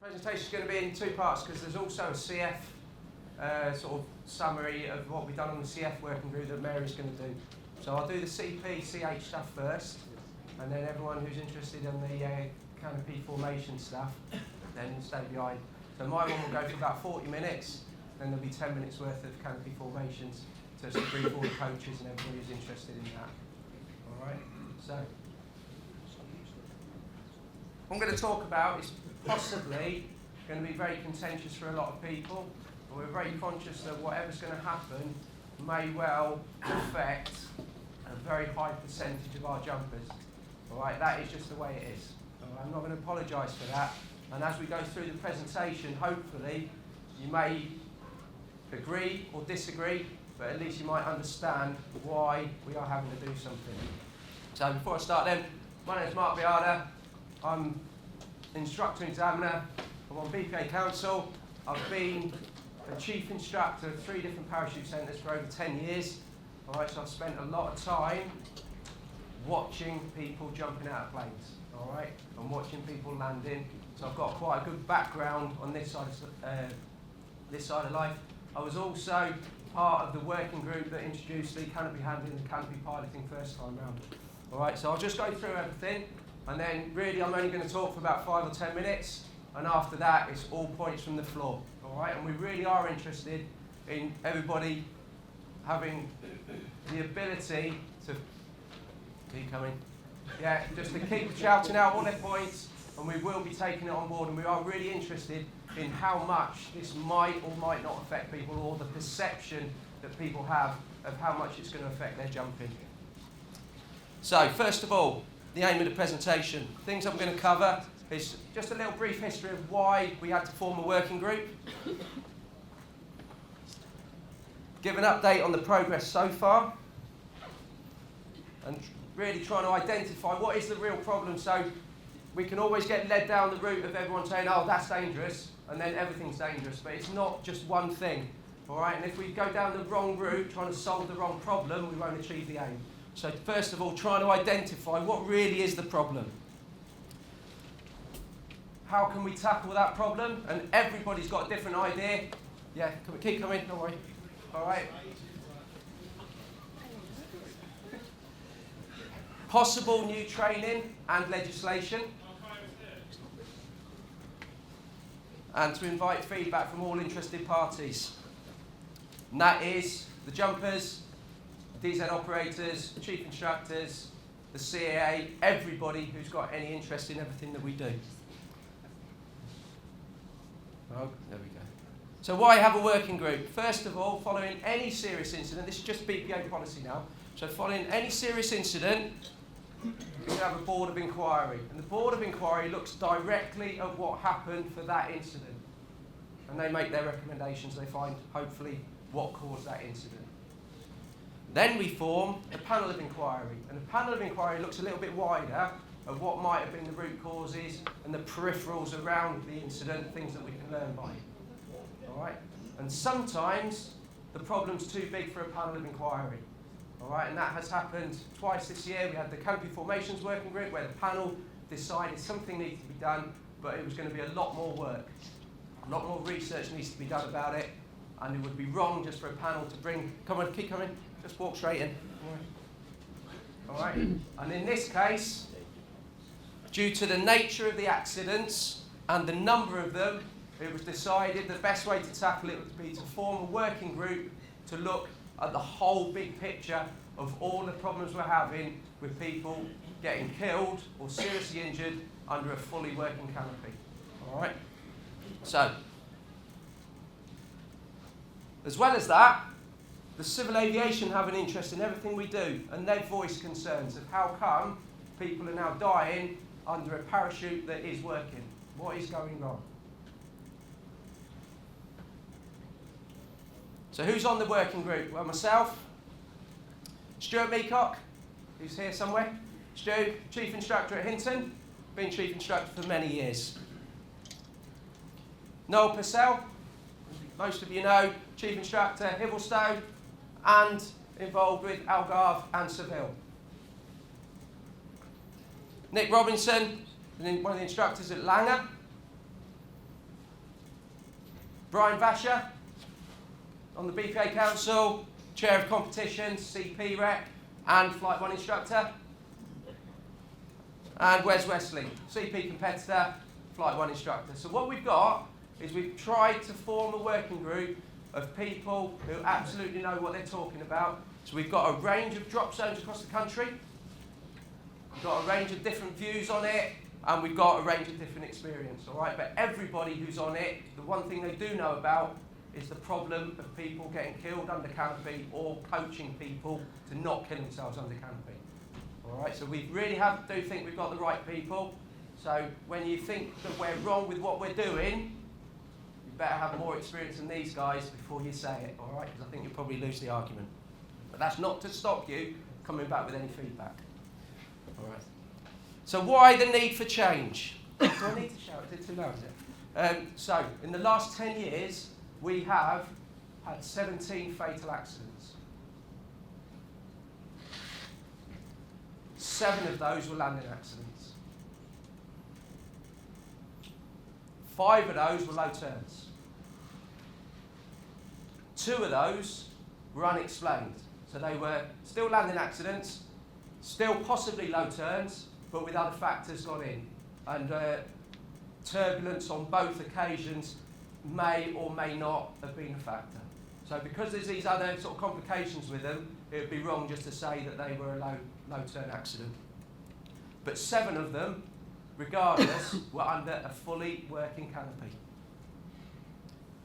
Presentation is going to be in two parts because there's also a CF sort of summary of what we've done on the CF working group that Mary's going to do. So I'll do the CP, CH stuff first, and then everyone who's interested in the Canopy formation stuff, then stay behind. So my one will go for about 40 minutes, then there'll be 10 minutes worth of Canopy formations to brief all the coaches and everybody who's interested in that. All right, so what I'm going to talk about is possibly going to be very contentious for a lot of people, and we're very conscious that whatever's going to happen may well affect a very high percentage of our jumpers. All right, that is just the way it is. All right, I'm not going to apologise for that, and as we go through the presentation, hopefully you may agree or disagree, but at least you might understand why we are having to do something. So before I start then, my name is Mark Bayada. I'm instructor and examiner. I'm on BPA Council. I've been a chief instructor of 3 different parachute centres for over 10 years. All right, so I've spent a lot of time watching people jumping out of planes, all right, and watching people landing. So I've got quite a good background on this side of life. I was also part of the working group that introduced the canopy handling and canopy piloting first time round. All right, so I'll just go through everything. And then really I'm only going to talk for about 5 or 10 minutes, and after that it's all points from the floor. All right, and we really are interested in everybody having the ability to keep coming. Yeah, just to keep shouting out all their points, and we will be taking it on board, and we are really interested in how much this might or might not affect people, or the perception that people have of how much it's going to affect their jumping. So first of all, the aim of the presentation. Things I'm going to cover is just a little brief history of why we had to form a working group. Give an update on the progress so far. And really trying to identify what is the real problem, so we can always get led down the route of everyone saying, oh, that's dangerous, and then everything's dangerous. But it's not just one thing. All right? And if we go down the wrong route, trying to solve the wrong problem, we won't achieve the aim. So first of all, trying to identify what really is the problem. How can we tackle that problem? And everybody's got a different idea. Yeah, keep coming, don't worry. All right. Possible new training and legislation. And to invite feedback from all interested parties. And that is the jumpers, DZ operators, chief instructors, the CAA, everybody who's got any interest in everything that we do. Oh, there we go. So why have a working group? First of all, following any serious incident, this is just BPA policy now, so following any serious incident, we have a board of inquiry. And the board of inquiry looks directly at what happened for that incident. And they make their recommendations, they find, hopefully, what caused that incident. Then we form a panel of inquiry, and the panel of inquiry looks a little bit wider of what might have been the root causes and the peripherals around the incident, things that we can learn by. All right? And sometimes the problem's too big for a panel of inquiry. All right? And that has happened twice this year. We had the Canopy Formations Working Group where the panel decided something needed to be done, but it was going to be a lot more work. A lot more research needs to be done about it, and it would be wrong just for a panel to bring, come on, keep coming. Just walk straight in. All right. And in this case, due to the nature of the accidents and the number of them, it was decided the best way to tackle it would be to form a working group to look at the whole big picture of all the problems we're having with people getting killed or seriously injured under a fully working canopy. All right. So, as well as that, the civil aviation have an interest in everything we do, and they've voiced concerns of how come people are now dying under a parachute that is working. What is going on? So who's on the working group? Well, myself, Stuart Meacock, who's here somewhere. Stu, chief instructor at Hinton, been chief instructor for many years. Noel Purcell, most of you know, chief instructor at Hibblestow, and involved with Algarve and Seville. Nick Robinson, one of the instructors at Langer. Brian Vasher, on the BPA Council, Chair of Competitions, CP Rep, and Flight 1 instructor. And Wes Wesley, CP competitor, Flight 1 instructor. So what we've got is we've tried to form a working group of people who absolutely know what they're talking about. So we've got a range of drop zones across the country. We've got a range of different views on it, and we've got a range of different experience, all right? But everybody who's on it, the one thing they do know about is the problem of people getting killed under canopy or coaching people to not kill themselves under canopy. All right, so we really do think we've got the right people. So when you think that we're wrong with what we're doing, you better have more experience than these guys before you say it, all right? Because I think you'll probably lose the argument. But that's not to stop you coming back with any feedback. All right. So why the need for change? Do I need to shout? Is it too loud, is it? So in the last 10 years, we have had 17 fatal accidents. 7 of those were landing accidents. 5 of those were low turns. 2 of those were unexplained. So they were still landing accidents, still possibly low turns, but with other factors gone in. And turbulence on both occasions may or may not have been a factor. So because there's these other sort of complications with them, it would be wrong just to say that they were a low turn accident. But 7 of them, regardless, were under a fully working canopy.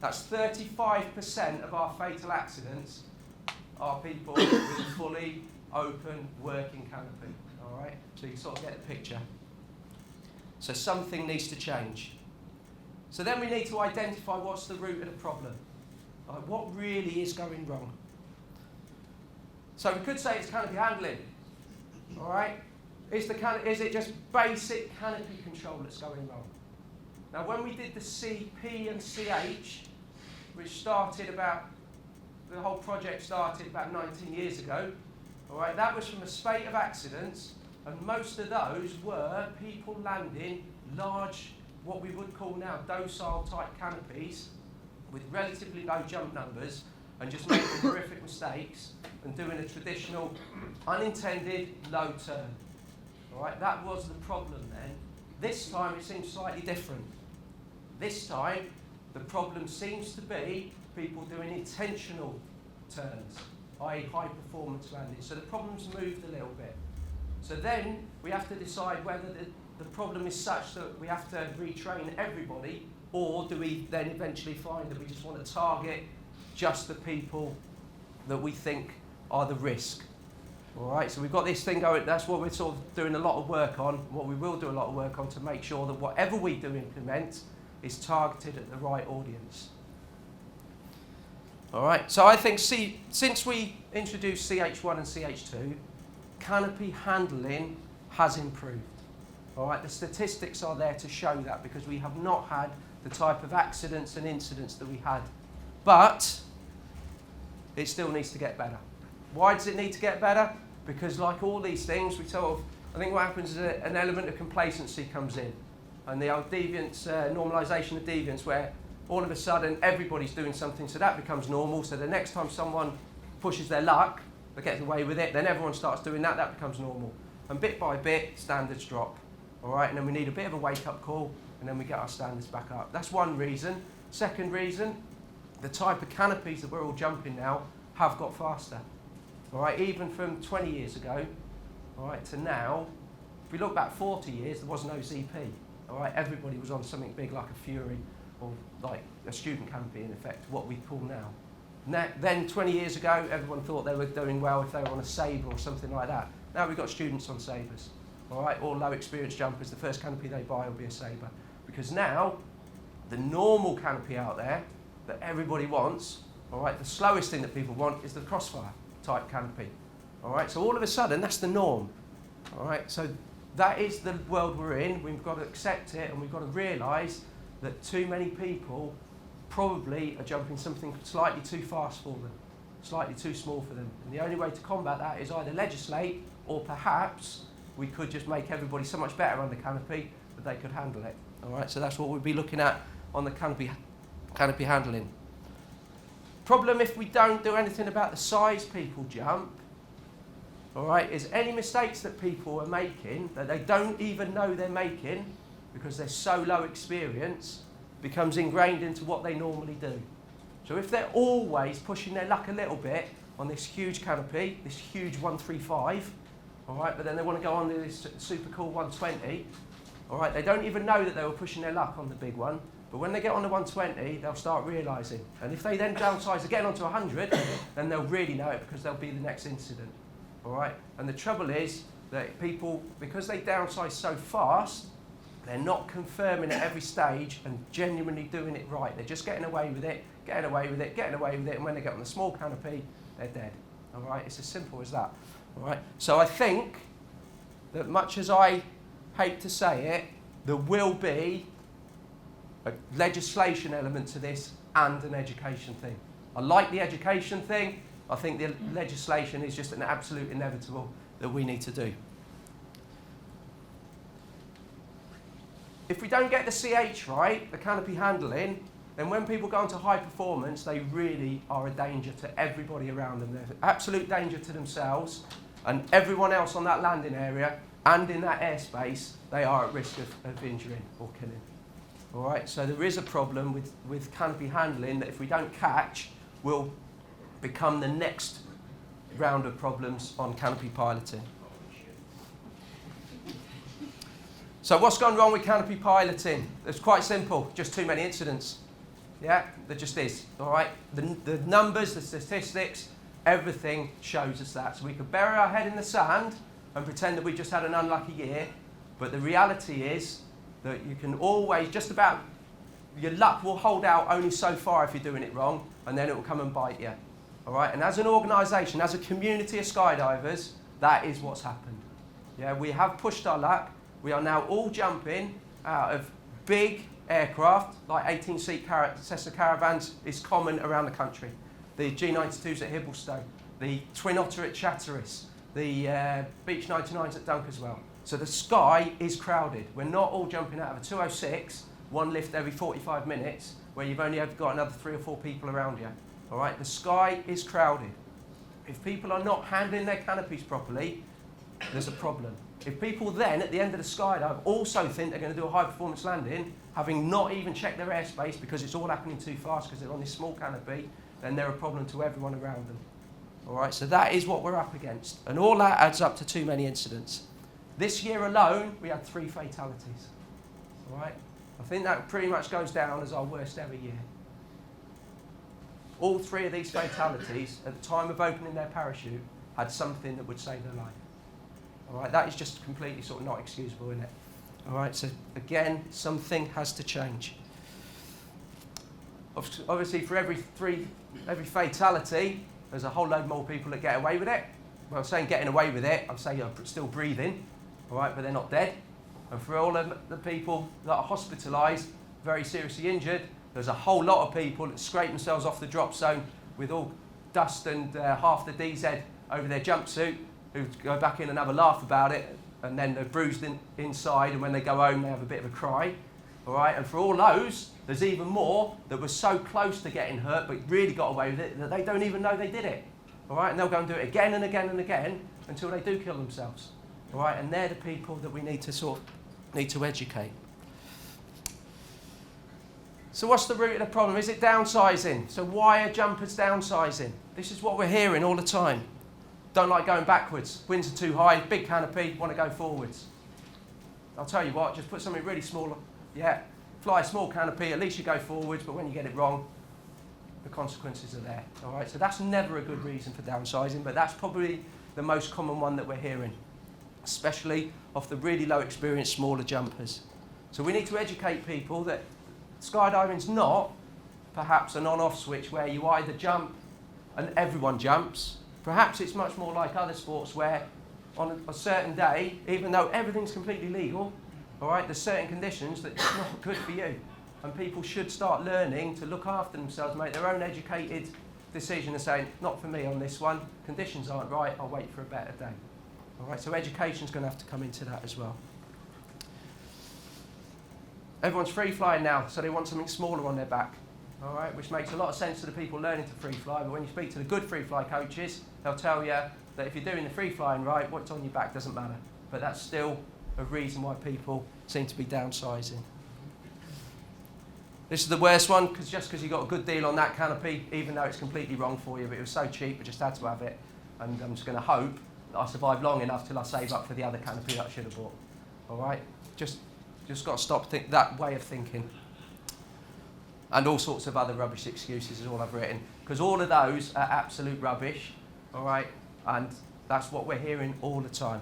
That's 35% of our fatal accidents are people with a fully open working canopy. All right, so you sort of get the picture. So something needs to change. So then we need to identify what's the root of the problem. What really is going wrong? So we could say it's canopy handling. All right, is it just basic canopy control that's going wrong? Now, when we did the CP and CH, which the whole project started about 19 years ago. All right, that was from a spate of accidents, and most of those were people landing large, what we would call now docile type canopies with relatively low jump numbers and just making horrific mistakes and doing a traditional unintended low turn. All right, that was the problem then. This time it seems slightly different. This time the problem seems to be people doing intentional turns, i.e. high performance landing. So the problem's moved a little bit. So then we have to decide whether the problem is such that we have to retrain everybody, or do we then eventually find that we just want to target just the people that we think are the risk. All right, so we've got this thing going. That's what we're sort of doing a lot of work on, what we will do a lot of work on, to make sure that whatever we do implement is targeted at the right audience. All right, so I think since we introduced CH1 and CH2, canopy handling has improved. All right, the statistics are there to show that, because we have not had the type of accidents and incidents that we had. But it still needs to get better. Why does it need to get better? Because like all these things, I think what happens is an element of complacency comes in. And the old deviance, normalisation of deviance, where all of a sudden everybody's doing something, so that becomes normal. So the next time someone pushes their luck, they get away with it, then everyone starts doing that, that becomes normal. And bit by bit, standards drop. All right, and then we need a bit of a wake-up call, and then we get our standards back up. That's one reason. Second reason, the type of canopies that we're all jumping now have got faster. All right, even from 20 years ago, all right, to now, if we look back 40 years, there was no ZP. All right, everybody was on something big like a Fury, or like a student canopy, in effect, what we call now. Then 20 years ago, everyone thought they were doing well if they were on a Sabre or something like that. Now we've got students on Sabres, all right, or low experience jumpers. The first canopy they buy will be a Sabre, because now the normal canopy out there that everybody wants, all right, the slowest thing that people want is the Crossfire type canopy. All right, so all of a sudden that's the norm. All right, so that is the world we're in. We've got to accept it, and we've got to realise that too many people probably are jumping something slightly too fast for them, slightly too small for them. And the only way to combat that is either legislate, or perhaps we could just make everybody so much better on the canopy that they could handle it. All right, so that's what we'll be looking at on the canopy canopy handling. Problem if we don't do anything about the size people jump, all right, is any mistakes that people are making that they don't even know they're making because they're so low experience becomes ingrained into what they normally do. So if they're always pushing their luck a little bit on this huge canopy, this huge 135, all right, but then they want to go on to this super cool 120, all right, they don't even know that they were pushing their luck on the big one, but when they get on the 120, they'll start realising. And if they then downsize again onto 100, then they'll really know it because they'll be the next incident, all right? And the trouble is that people, because they downsize so fast, they're not confirming at every stage and genuinely doing it right. They're just getting away with it, getting away with it, getting away with it, and when they get on the small canopy, they're dead. All right, it's as simple as that. All right. So I think that much as I hate to say it, there will be a legislation element to this and an education thing. I like the education thing. I think the legislation is just an absolute inevitable that we need to do. If we don't get the CH right, the canopy handling, then when people go into high performance, they really are a danger to everybody around them. They're an absolute danger to themselves and everyone else on that landing area and in that airspace, they are at risk of injuring or killing. All right, so there is a problem with canopy handling that if we don't catch, will become the next round of problems on canopy piloting. So what's gone wrong with canopy piloting? It's quite simple, just too many incidents. Yeah, there just is, all right? The numbers, the statistics, everything shows us that. So we could bury our head in the sand and pretend that we just had an unlucky year, but the reality is that you can always, just about, your luck will hold out only so far if you're doing it wrong, and then it will come and bite you, all right? And as an organisation, as a community of skydivers, that is what's happened. Yeah, we have pushed our luck. We are now all jumping out of big aircraft, like 18-seat Cessna Caravans is common around the country. The G92s at Hibblestone, the Twin Otter at Chatteris, the Beech 99s at Dunkerswell. So the sky is crowded. We're not all jumping out of a 206, one lift every 45 minutes, where you've only got another 3 or 4 people around you. All right, the sky is crowded. If people are not handling their canopies properly, there's a problem. If people then, at the end of the skydive, also think they're going to do a high-performance landing, having not even checked their airspace because it's all happening too fast because they're on this small canopy, then they're a problem to everyone around them. All right, so that is what we're up against. And all that adds up to too many incidents. This year alone, we had 3 fatalities. All right, I think that pretty much goes down as our worst ever year. All 3 of these fatalities, at the time of opening their parachute, had something that would save their life. All right, that is just completely sort of not excusable, isn't it? All right, so again, something has to change. Obviously, for every fatality, there's a whole load more people that get away with it. Well, I'm saying getting away with it, I'm saying they're still breathing, all right, but they're not dead. And for all of the people that are hospitalised, very seriously injured, there's a whole lot of people that scrape themselves off the drop zone with all dust and half the DZ over their jumpsuit, who go back in and have a laugh about it, and then they're bruised inside, and when they go home, they have a bit of a cry. All right, and for all those, there's even more that were so close to getting hurt, but really got away with it, that they don't even know they did it. All right, and they'll go and do it again and again and again until they do kill themselves. All right, and they're the people that we need to educate. So what's the root of the problem? Is it downsizing? So why are jumpers downsizing? This is what we're hearing all the time. Don't like going backwards. Winds are too high, big canopy, want to go forwards. I'll tell you what, just put something really small. Yeah, fly a small canopy, at least you go forwards, but when you get it wrong, the consequences are there. All right, so that's never a good reason for downsizing, but that's probably the most common one that we're hearing, especially off the really low experience, smaller jumpers. So we need to educate people that skydiving's not perhaps an on-off switch where you either jump and everyone jumps. Perhaps it's much more like other sports where on a certain day, even though everything's completely legal, all right, there's certain conditions that are not good for you. And people should start learning to look after themselves, make their own educated decision and saying, not for me on this one, conditions aren't right, I'll wait for a better day. All right, so education's going to have to come into that as well. Everyone's free flying now, so they want something smaller on their back. all right, which makes a lot of sense to the people learning to free fly, but when you speak to the good free fly coaches, they'll tell you that if you're doing the free flying right, what's on your back doesn't matter. But that's still a reason why people seem to be downsizing. This is the worst one, because you got a good deal on that Canopy, even though it's completely wrong for you, but it was so cheap, I just had to have it. And I'm just going to hope that I survive long enough till I save up for the other Canopy that I should have bought. All right? Just got to stop that way of thinking. And all sorts of other rubbish excuses is all I've written, because all of those are absolute rubbish. All right? And that's what we're hearing all the time.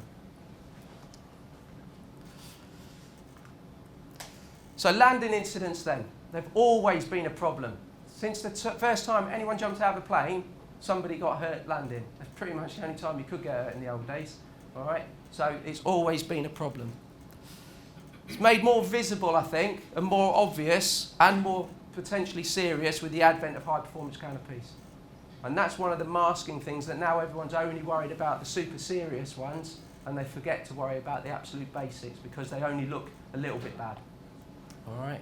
So landing incidents then. They've always been a problem. Since the first time anyone jumped out of a plane, somebody got hurt landing. That's pretty much the only time you could get hurt in the old days. All right? So it's always been a problem. It's made more visible, I think, and more obvious and more potentially serious with the advent of high-performance canopies. And that's one of the masking things, that now everyone's only worried about the super serious ones and they forget to worry about the absolute basics because they only look a little bit bad. All right?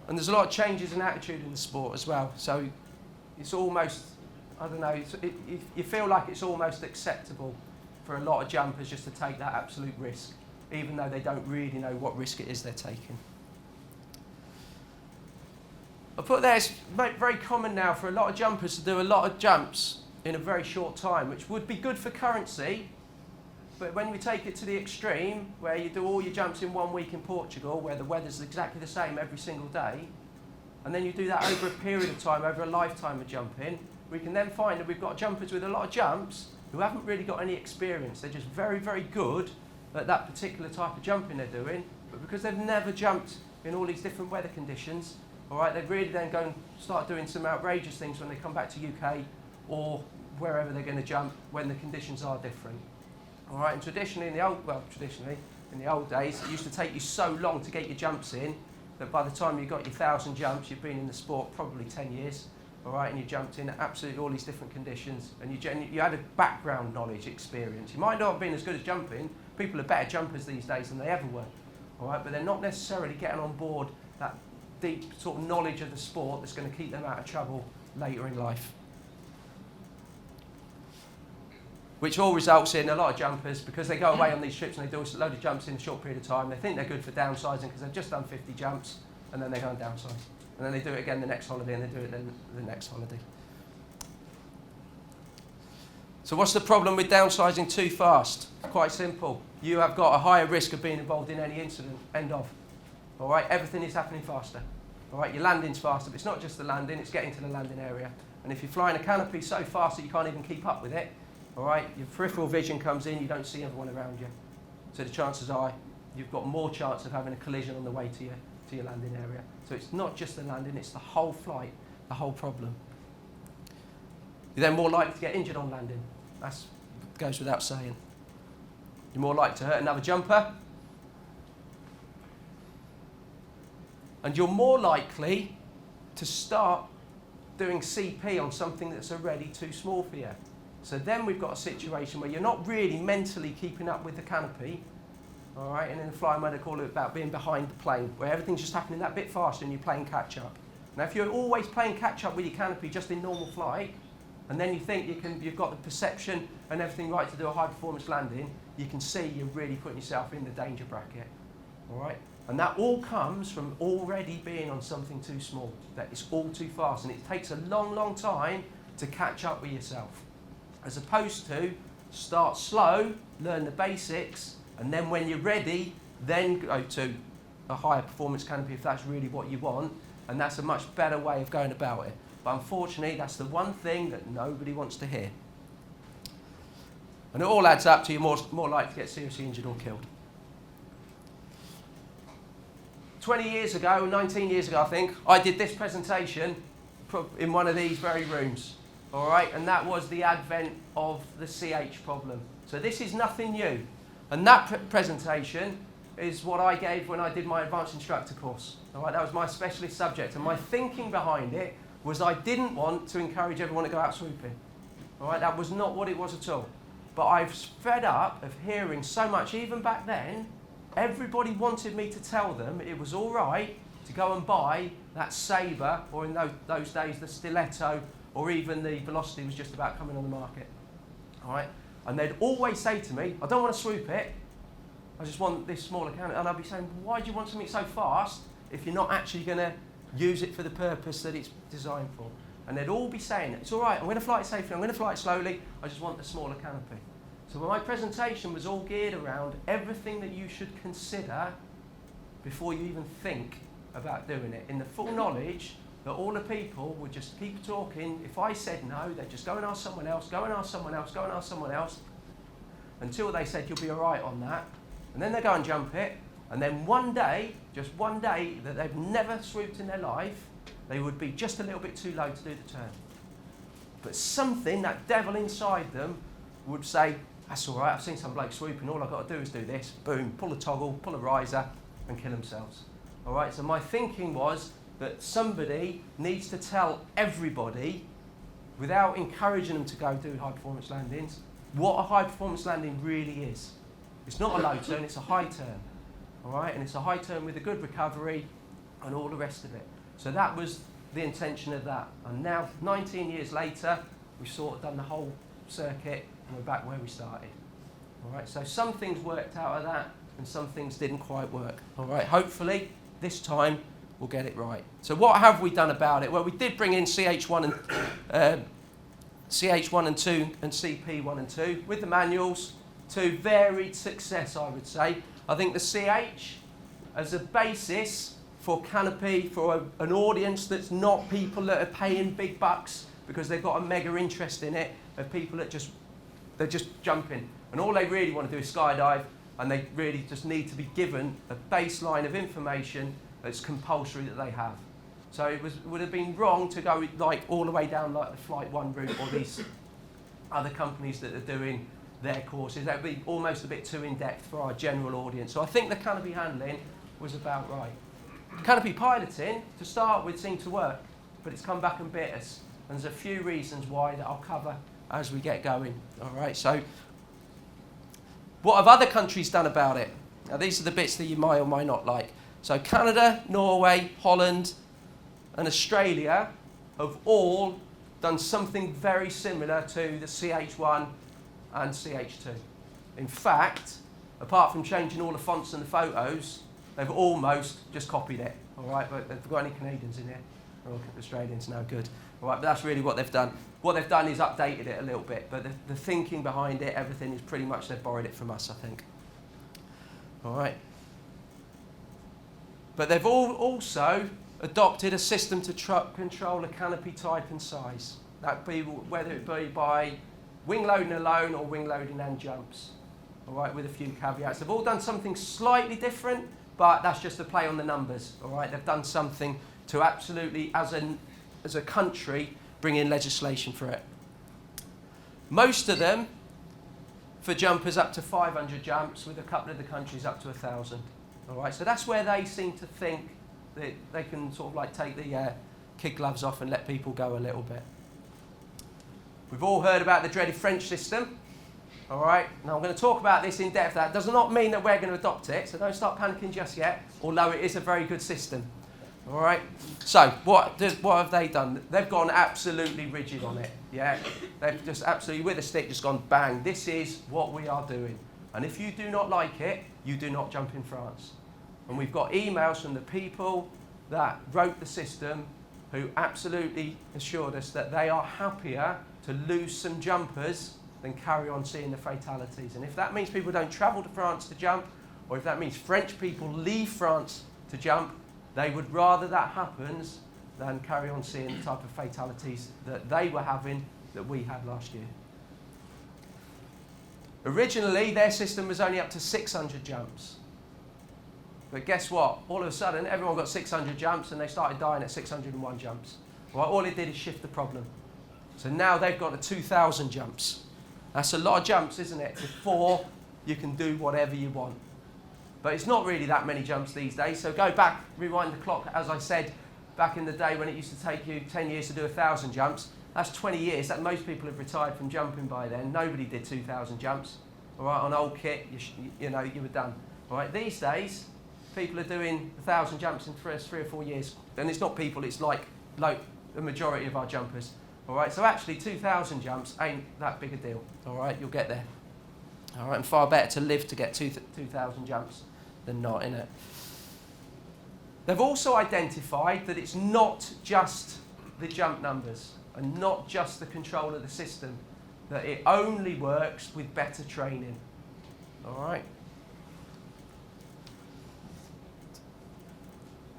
And there's a lot of changes in attitude in the sport as well. So it's almost, I don't know, you feel like it's almost acceptable for a lot of jumpers just to take that absolute risk, even though they don't really know what risk it is they're taking. I put there, it's very common now for a lot of jumpers to do a lot of jumps in a very short time, which would be good for currency, but when we take it to the extreme, where you do all your jumps in 1 week in Portugal, where the weather's exactly the same every single day, and then you do that over a period of time, over a lifetime of jumping, we can then find that we've got jumpers with a lot of jumps who haven't really got any experience. They're just very, very good at that particular type of jumping they're doing, but because they've never jumped in all these different weather conditions, all right, they really then go and start doing some outrageous things when they come back to UK or wherever they're going to jump when the conditions are different. All right, and traditionally in the old days, it used to take you so long to get your jumps in that by the time you got your 1,000 jumps, you've been in the sport probably 10 years. All right, and you jumped in absolutely all these different conditions, and you had a background knowledge, experience. You might not have been as good as jumping. People are better jumpers these days than they ever were. All right, but they're not necessarily getting on board that deep sort of knowledge of the sport that's going to keep them out of trouble later in life. Which all results in a lot of jumpers, because they go away on these trips and they do a load of jumps in a short period of time, they think they're good for downsizing because they've just done 50 jumps, and then they go and downsize. And then they do it again the next holiday, and they do it then the next holiday. So what's the problem with downsizing too fast? It's quite simple. You have got a higher risk of being involved in any incident. End of. All right, everything is happening faster. All right, your landing's faster, but it's not just the landing, it's getting to the landing area. And if you're flying a canopy so fast that you can't even keep up with it, all right, your peripheral vision comes in, you don't see everyone around you. So the chances are you've got more chance of having a collision on the way to your landing area. So it's not just the landing, it's the whole flight, the whole problem. You're then more likely to get injured on landing. That goes without saying. You're more likely to hurt another jumper. And you're more likely to start doing CP on something that's already too small for you. So then we've got a situation where you're not really mentally keeping up with the canopy, all right, and in the flying mode they call it about being behind the plane, where everything's just happening that bit faster and you're playing catch up. Now if you're always playing catch up with your canopy just in normal flight, and then you think you've got the perception and everything right to do a high performance landing, you can see you're really putting yourself in the danger bracket, all right? And that all comes from already being on something too small, that it's all too fast, and it takes a long, long time to catch up with yourself. As opposed to start slow, learn the basics, and then when you're ready, then go to a higher performance canopy if that's really what you want, and that's a much better way of going about it. But unfortunately, that's the one thing that nobody wants to hear. And it all adds up to you more likely to get seriously injured or killed. 20 years ago, 19 years ago I think, I did this presentation in one of these very rooms. All right, and that was the advent of the CH problem. So this is nothing new. And that presentation is what I gave when I did my advanced instructor course. All right, that was my specialist subject. And my thinking behind it was I didn't want to encourage everyone to go out swooping. All right, that was not what it was at all. But I've fed up of hearing so much, even back then, everybody wanted me to tell them it was all right to go and buy that Sabre, or in those days the Stiletto, or even the Velocity was just about coming on the market. All right? And they'd always say to me, I don't want to swoop it, I just want this smaller Canopy. And I'd be saying, why do you want something so fast if you're not actually going to use it for the purpose that it's designed for? And they'd all be saying, it's all right, I'm going to fly it safely, I'm going to fly it slowly, I just want the smaller Canopy. So my presentation was all geared around everything that you should consider before you even think about doing it, in the full knowledge that all the people would just keep talking. If I said no, they'd just go and ask someone else, go and ask someone else, go and ask someone else, until they said you'll be all right on that. And then they go and jump it, and then one day, just one day, that they've never swooped in their life, they would be just a little bit too low to do the turn. But something, that devil inside them, would say, that's all right, I've seen some bloke swooping, all I've got to do is do this, boom, pull a toggle, pull a riser, and kill themselves. All right, so my thinking was that somebody needs to tell everybody, without encouraging them to go do high performance landings, what a high performance landing really is. It's not a low turn, it's a high turn. All right, and it's a high turn with a good recovery and all the rest of it. So that was the intention of that. And now, 19 years later, we've sort of done the whole circuit and we're back where we started. All right, so some things worked out of that and some things didn't quite work. All right, hopefully this time we'll get it right. So what have we done about it? Well, we did bring in CH1 and 2 and CP1 and 2 with the manuals to varied success, I would say. I think the CH as a basis for Canopy, for an audience that's not people that are paying big bucks because they've got a mega interest in it, of people that they're just jumping. And all they really want to do is skydive, and they really just need to be given a baseline of information that's compulsory that they have. So it would have been wrong to go like all the way down like the Flight 1 route or these other companies that are doing their courses. That would be almost a bit too in-depth for our general audience. So I think the Canopy handling was about right. Canopy piloting, to start with, seemed to work, but it's come back and bit us. And there's a few reasons why that I'll cover as we get going. All right, so what have other countries done about it? Now these are the bits that you might or might not like. So Canada, Norway, Holland, and Australia have all done something very similar to the CH1 and CH2. In fact, apart from changing all the fonts and the photos, they've almost just copied it. All right, but they've got any Canadians in here? Or Australians? No, good. All right, but that's really what they've done. What they've done is updated it a little bit, but the thinking behind it, everything is pretty much they've borrowed it from us, I think. All right. But they've all also adopted a system to control a canopy type and size. That be whether it be by wing loading alone or wing loading and jumps. All right, with a few caveats. They've all done something slightly different, but that's just a play on the numbers. All right, they've done something to absolutely, as a country, bring in legislation for it. Most of them for jumpers up to 500 jumps, with a couple of the countries up to 1,000. All right, so that's where they seem to think that they can sort of like take the kid gloves off and let people go a little bit. We've all heard about the dreaded French system. All right, now I'm going to talk about this in depth. That does not mean that we're going to adopt it, so don't start panicking just yet, although it is a very good system. All right, so what have they done? They've gone absolutely rigid on it. Yeah, they've just absolutely, with a stick, just gone bang. This is what we are doing. And if you do not like it, you do not jump in France. And we've got emails from the people that wrote the system who absolutely assured us that they are happier to lose some jumpers than carry on seeing the fatalities. And if that means people don't travel to France to jump, or if that means French people leave France to jump, they would rather that happens than carry on seeing the type of fatalities that they were having that we had last year. Originally, their system was only up to 600 jumps. But guess what? All of a sudden, everyone got 600 jumps and they started dying at 601 jumps. Well, all it did is shift the problem. So now they've got to 2,000 jumps. That's a lot of jumps, isn't it? Before you can do whatever you want. But it's not really that many jumps these days. So go back, rewind the clock, as I said, back in the day when it used to take you 10 years to do 1,000 jumps. That's 20 years. That most people have retired from jumping by then. Nobody did 2,000 jumps. All right, on old kit, you know, you were done. All right, these days, people are doing 1,000 jumps in the first 3 or 4 years. And it's not people, it's like the majority of our jumpers. All right, so actually 2,000 jumps ain't that big a deal. All right, you'll get there. All right, and far better to live to get 2,000 jumps than not, innit? They've also identified that it's not just the jump numbers and not just the control of the system, that it only works with better training. All right.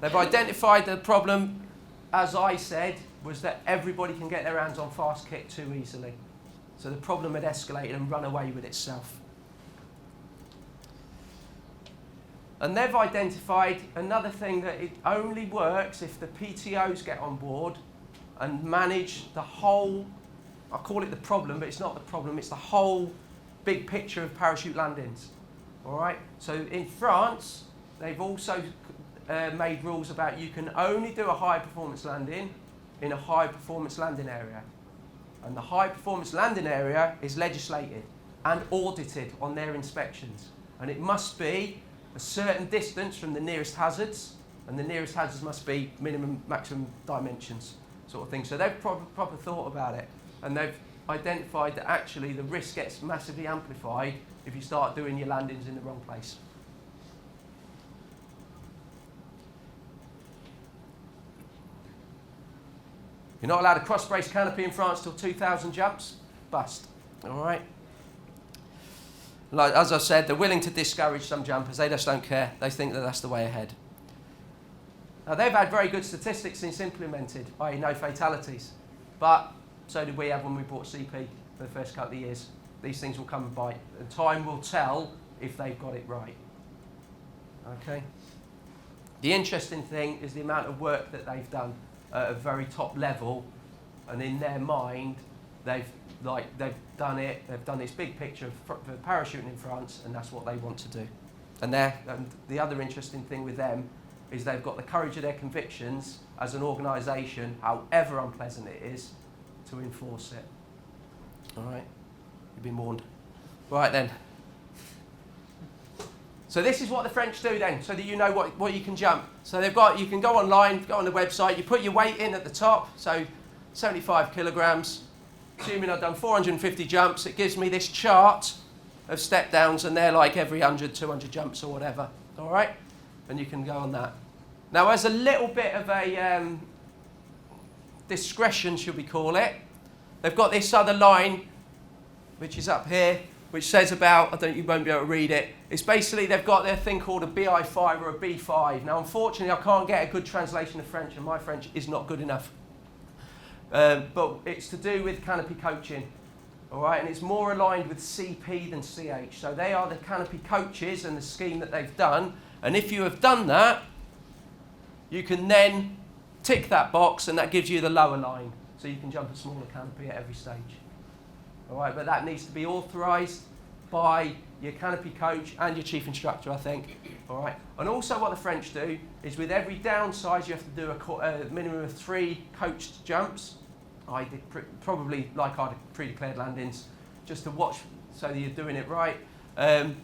They've identified the problem, as I said, was that everybody can get their hands on fast kit too easily. So the problem had escalated and run away with itself. And they've identified another thing, that it only works if the PTOs get on board and manage the whole, I call it the problem, but it's not the problem, it's the whole big picture of parachute landings. All right? So in France, they've also made rules about you can only do a high performance landing in a high performance landing area. And the high performance landing area is legislated and audited on their inspections. And it must be a certain distance from the nearest hazards, and the nearest hazards must be minimum, maximum dimensions, sort of thing. So they've proper thought about it, and they've identified that actually the risk gets massively amplified if you start doing your landings in the wrong place. You're not allowed a cross-brace canopy in France till 2,000 jumps. Bust. All right? Like, as I said, they're willing to discourage some jumpers. They just don't care. They think that that's the way ahead. Now, they've had very good statistics since implemented, i.e. no fatalities. But so did we have when we bought CP for the first couple of years. These things will come and bite. And time will tell if they've got it right. Okay? The interesting thing is the amount of work that they've done at a very top level, and in their mind, they've done it. They've done this big picture of parachuting in France, and that's what they want to do. And the other interesting thing with them is they've got the courage of their convictions as an organisation, however unpleasant it is, to enforce it. All right, you've been warned. Right then. So this is what the French do then, so that you know what you can jump. So you can go online, go on the website, you put your weight in at the top, so 75 kilograms. Assuming I've done 450 jumps, it gives me this chart of step downs, and they're like every 100, 200 jumps or whatever. All right? And you can go on that. Now, as a little bit of a discretion, should we call it, they've got this other line, which is up here, which says about, you won't be able to read it. It's basically, they've got their thing called a BI5 or a B5. Now, unfortunately, I can't get a good translation of French, and my French is not good enough. But it's to do with canopy coaching, all right? And it's more aligned with CP than CH. So they are the canopy coaches and the scheme that they've done. And if you have done that, you can then tick that box, and that gives you the lower line. So you can jump a smaller canopy at every stage. All right, but that needs to be authorised by your canopy coach and your chief instructor, I think. All right, and also what the French do is with every downsize, you have to do a minimum of 3 coached jumps. I did probably like I pre-declared landings, just to watch so that you're doing it right. And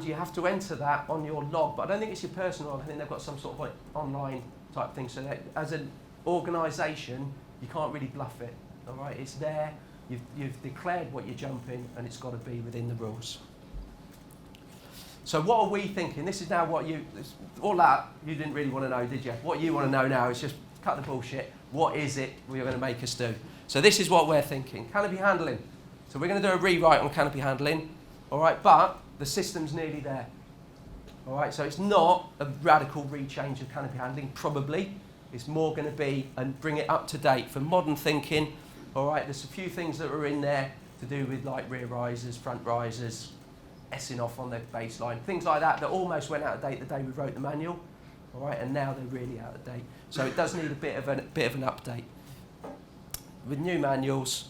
you have to enter that on your log, but I don't think it's your personal log. I think they've got some sort of like online type thing. So that as an organisation, you can't really bluff it. All right, it's there. You've declared what you're jumping, and it's got to be within the rules. So what are we thinking? This is now what all that you didn't really want to know, did you? What you want to know now is just cut the bullshit. What is it we're going to make us do? So this is what we're thinking. Canopy handling. So we're going to do a rewrite on canopy handling. All right, but the system's nearly there. All right, so it's not a radical rechange of canopy handling, probably. It's more going to be and bring it up to date for modern thinking. All right, there's a few things that are in there to do with like rear risers, front risers, S-ing off on the baseline, things like that that almost went out of date the day we wrote the manual. All right, and now they're really out of date. So it does need a bit of an update. With new manuals,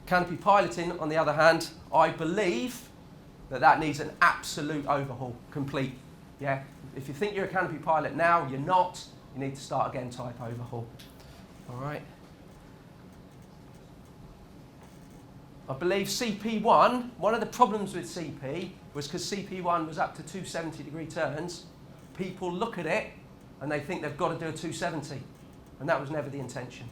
canopy piloting, on the other hand, I believe that needs an absolute overhaul, complete. Yeah, if you think you're a canopy pilot now, you're not. You need to start again type overhaul. All right. I believe CP1, one of the problems with CP was because CP1 was up to 270-degree turns, people look at it and they think they've got to do a 270. And that was never the intention.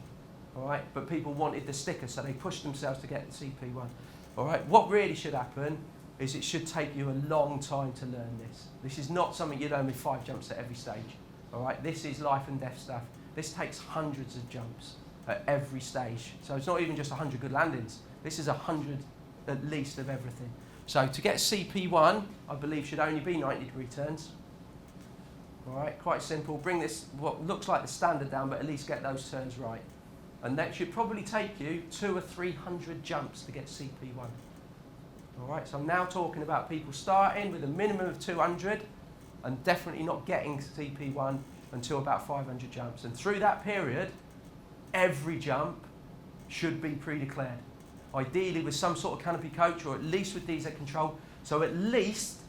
All right? But people wanted the sticker, so they pushed themselves to get the CP1. All right? What really should happen is it should take you a long time to learn this. This is not something you learn with 5 jumps at every stage. All right? This is life and death stuff. This takes hundreds of jumps at every stage. So it's not even just 100 good landings. This is 100 at least of everything. So to get CP1, I believe should only be 90-degree turns. All right, quite simple. Bring this, what looks like the standard down, but at least get those turns right. And that should probably take you 200 or 300 jumps to get CP1. All right, so I'm now talking about people starting with a minimum of 200 and definitely not getting CP1 until about 500 jumps. And through that period, every jump should be pre-declared. Ideally with some sort of canopy coach or at least with DZ control, so at least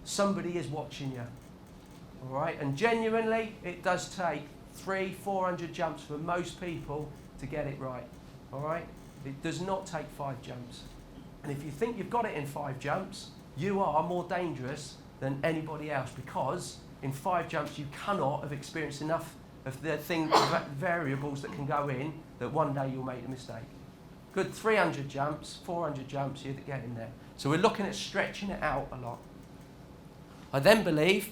somebody is watching you. All right, and genuinely it does take 300-400 jumps for most people to get it right. All right, it does not take 5 jumps. And if you think you've got it in 5 jumps, you are more dangerous than anybody else, because in 5 jumps you cannot have experienced enough of the variables that can go in that one day you'll make a mistake. Good 300 jumps, 400 jumps, you're getting there. So we're looking at stretching it out a lot. I then believe,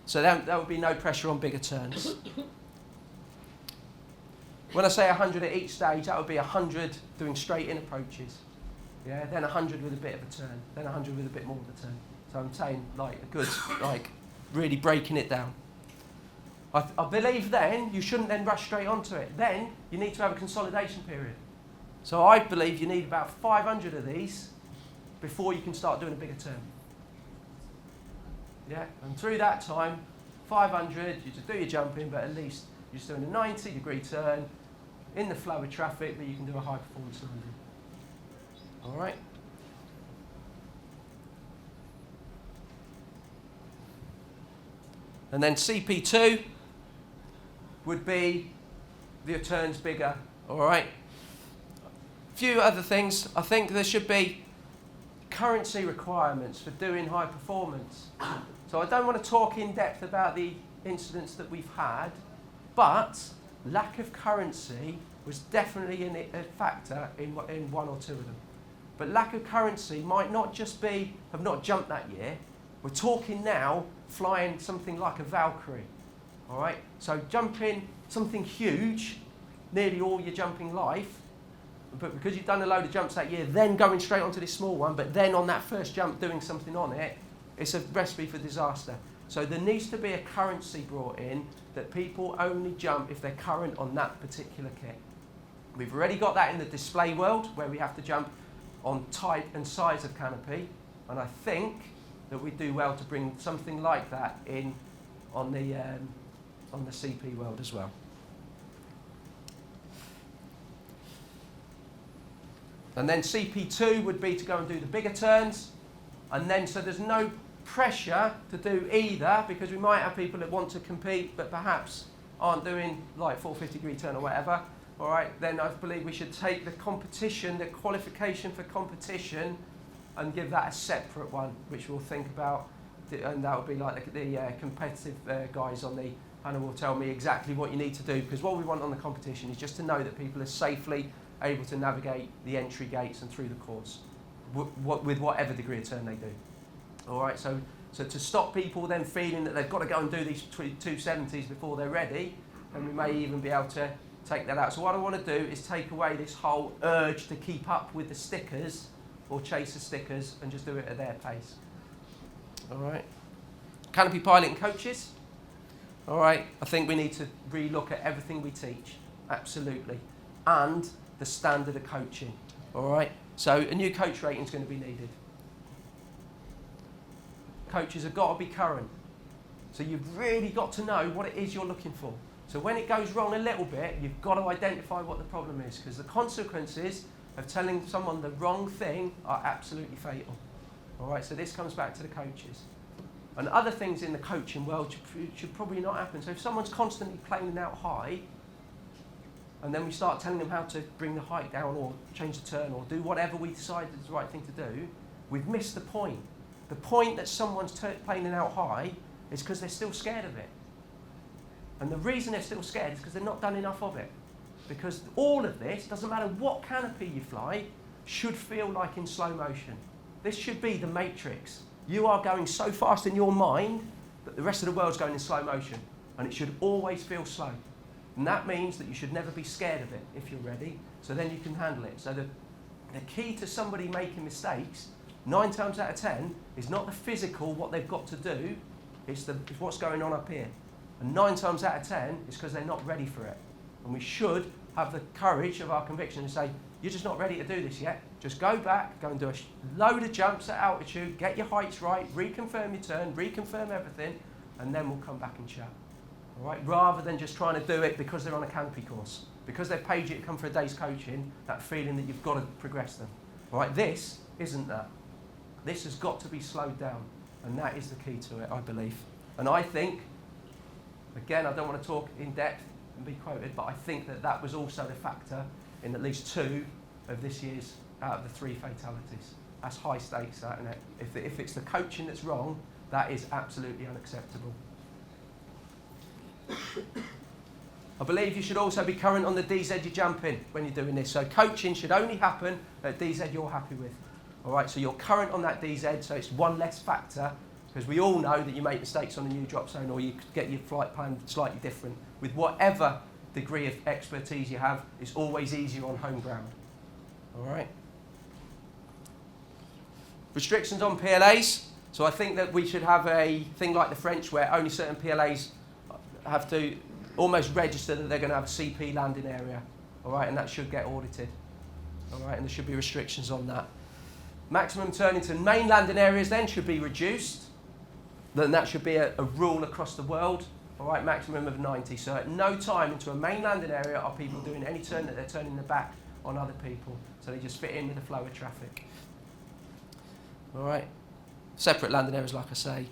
so there would be no pressure on bigger turns. When I say 100 at each stage, that would be 100 doing straight in approaches. Yeah, then 100 with a bit of a turn, then 100 with a bit more of a turn. So I'm saying like a good, like really breaking it down. I believe then you shouldn't then rush straight onto it. Then you need to have a consolidation period. So I believe you need about 500 of these before you can start doing a bigger turn. Yeah, and through that time, 500, you just do your jumping, but at least you're just doing a 90-degree turn in the flow of traffic, but you can do a high performance landing. All right. And then CP2 would be the turns bigger. All right. Few other things. I think there should be currency requirements for doing high performance. So I don't want to talk in depth about the incidents that we've had, but lack of currency was definitely a factor in 1 or 2 of them. But lack of currency might not just be have not jumped that year. We're talking now flying something like a Valkyrie. All right. So jumping something huge, nearly all your jumping life. But because you've done a load of jumps that year, then going straight onto this small one, but then on that first jump doing something on it, it's a recipe for disaster. So there needs to be a currency brought in that people only jump if they're current on that particular kit. We've already got that in the display world, where we have to jump on type and size of canopy, and I think that we do well to bring something like that in on the CP world as well. And then CP2 would be to go and do the bigger turns. And then, so there's no pressure to do either, because we might have people that want to compete but perhaps aren't doing like 450-degree turn or whatever. All right, then I believe we should take the competition, the qualification for competition, and give that a separate one, which we'll think about. And that will be like the competitive guys on the panel will tell me exactly what you need to do, because what we want on the competition is just to know that people are safely able to navigate the entry gates and through the course with whatever degree of turn they do. All right, so to stop people then feeling that they've got to go and do these 270s before they're ready, and we may even be able to take that out. So what I want to do is take away this whole urge to keep up with the stickers or chase the stickers and just do it at their pace. All right. Canopy pilot and coaches. All right, I think we need to relook at everything we teach, absolutely, and the standard of coaching. All right, so a new coach rating is going to be needed. Coaches have got to be current, so you've really got to know what it is you're looking for. So when it goes wrong a little bit, you've got to identify what the problem is, because the consequences of telling someone the wrong thing are absolutely fatal. All right, so this comes back to the coaches. And other things in the coaching world should probably not happen. So if someone's constantly planing out high, and then we start telling them how to bring the height down or change the turn or do whatever we decide is the right thing to do, we've missed the point. The point that someone's planing out high is because they're still scared of it. And the reason they're still scared is because they've not done enough of it. Because all of this, doesn't matter what canopy you fly, should feel like in slow motion. This should be the Matrix. You are going so fast in your mind that the rest of the world's going in slow motion. And it should always feel slow. And that means that you should never be scared of it if you're ready. So then you can handle it. So the key to somebody making mistakes, 9 times out of 10, is not the physical, what they've got to do, it's what's going on up here. And 9 times out of 10 is because they're not ready for it. And we should have the courage of our conviction and say, you're just not ready to do this yet. Just go back, go and do a load of jumps at altitude, get your heights right, reconfirm your turn, reconfirm everything, and then we'll come back and chat. All right? Rather than just trying to do it because they're on a canopy course. Because they've paid you to come for a day's coaching, that feeling that you've got to progress them. All right? This isn't that. This has got to be slowed down. And that is the key to it, I believe. And I think, again, I don't want to talk in depth and be quoted, but I think that was also the factor in at least 2 of this year's out of the 3 fatalities. That's high stakes, that, isn't it? If it's the coaching that's wrong, that is absolutely unacceptable. I believe you should also be current on the DZ you're jumping when you're doing this. So coaching should only happen at DZ you're happy with. All right, so you're current on that DZ, so it's one less factor, because we all know that you make mistakes on the new drop zone or you get your flight plan slightly different. With whatever degree of expertise you have, it's always easier on home ground. All right. Restrictions on PLAs. So I think that we should have a thing like the French where only certain PLAs have to almost register that they're going to have a CP landing area. All right, and that should get audited. All right, and there should be restrictions on that. Maximum turn into main landing areas then should be reduced. Then that should be a rule across the world. All right, maximum of 90. So at no time into a main landing area are people doing any turn that they're turning their back on other people. So they just fit in with the flow of traffic. All right. Separate landing areas, like I say.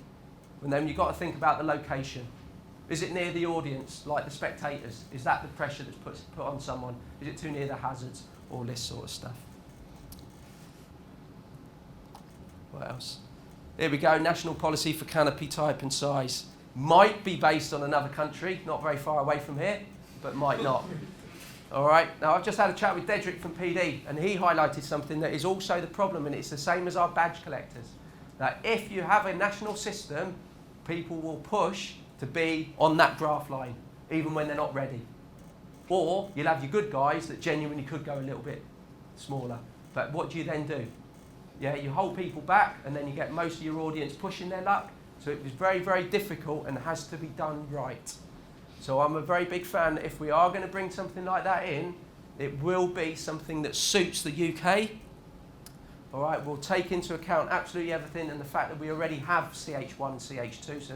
And then you've got to think about the location. Is it near the audience, like the spectators? Is that the pressure that's put on someone? Is it too near the hazards? All this sort of stuff. What else? Here we go, national policy for canopy type and size. Might be based on another country, not very far away from here, but might not. All right, now I've just had a chat with Dedrick from PD, and he highlighted something that is also the problem, and it's the same as our badge collectors. That if you have a national system, people will push to be on that draft line, even when they're not ready. Or you'll have your good guys that genuinely could go a little bit smaller. But what do you then do? Yeah, you hold people back, and then you get most of your audience pushing their luck. So it was very, very difficult and has to be done right. So I'm a very big fan that if we are going to bring something like that in, it will be something that suits the UK. All right, we'll take into account absolutely everything and the fact that we already have CH1 and CH2, so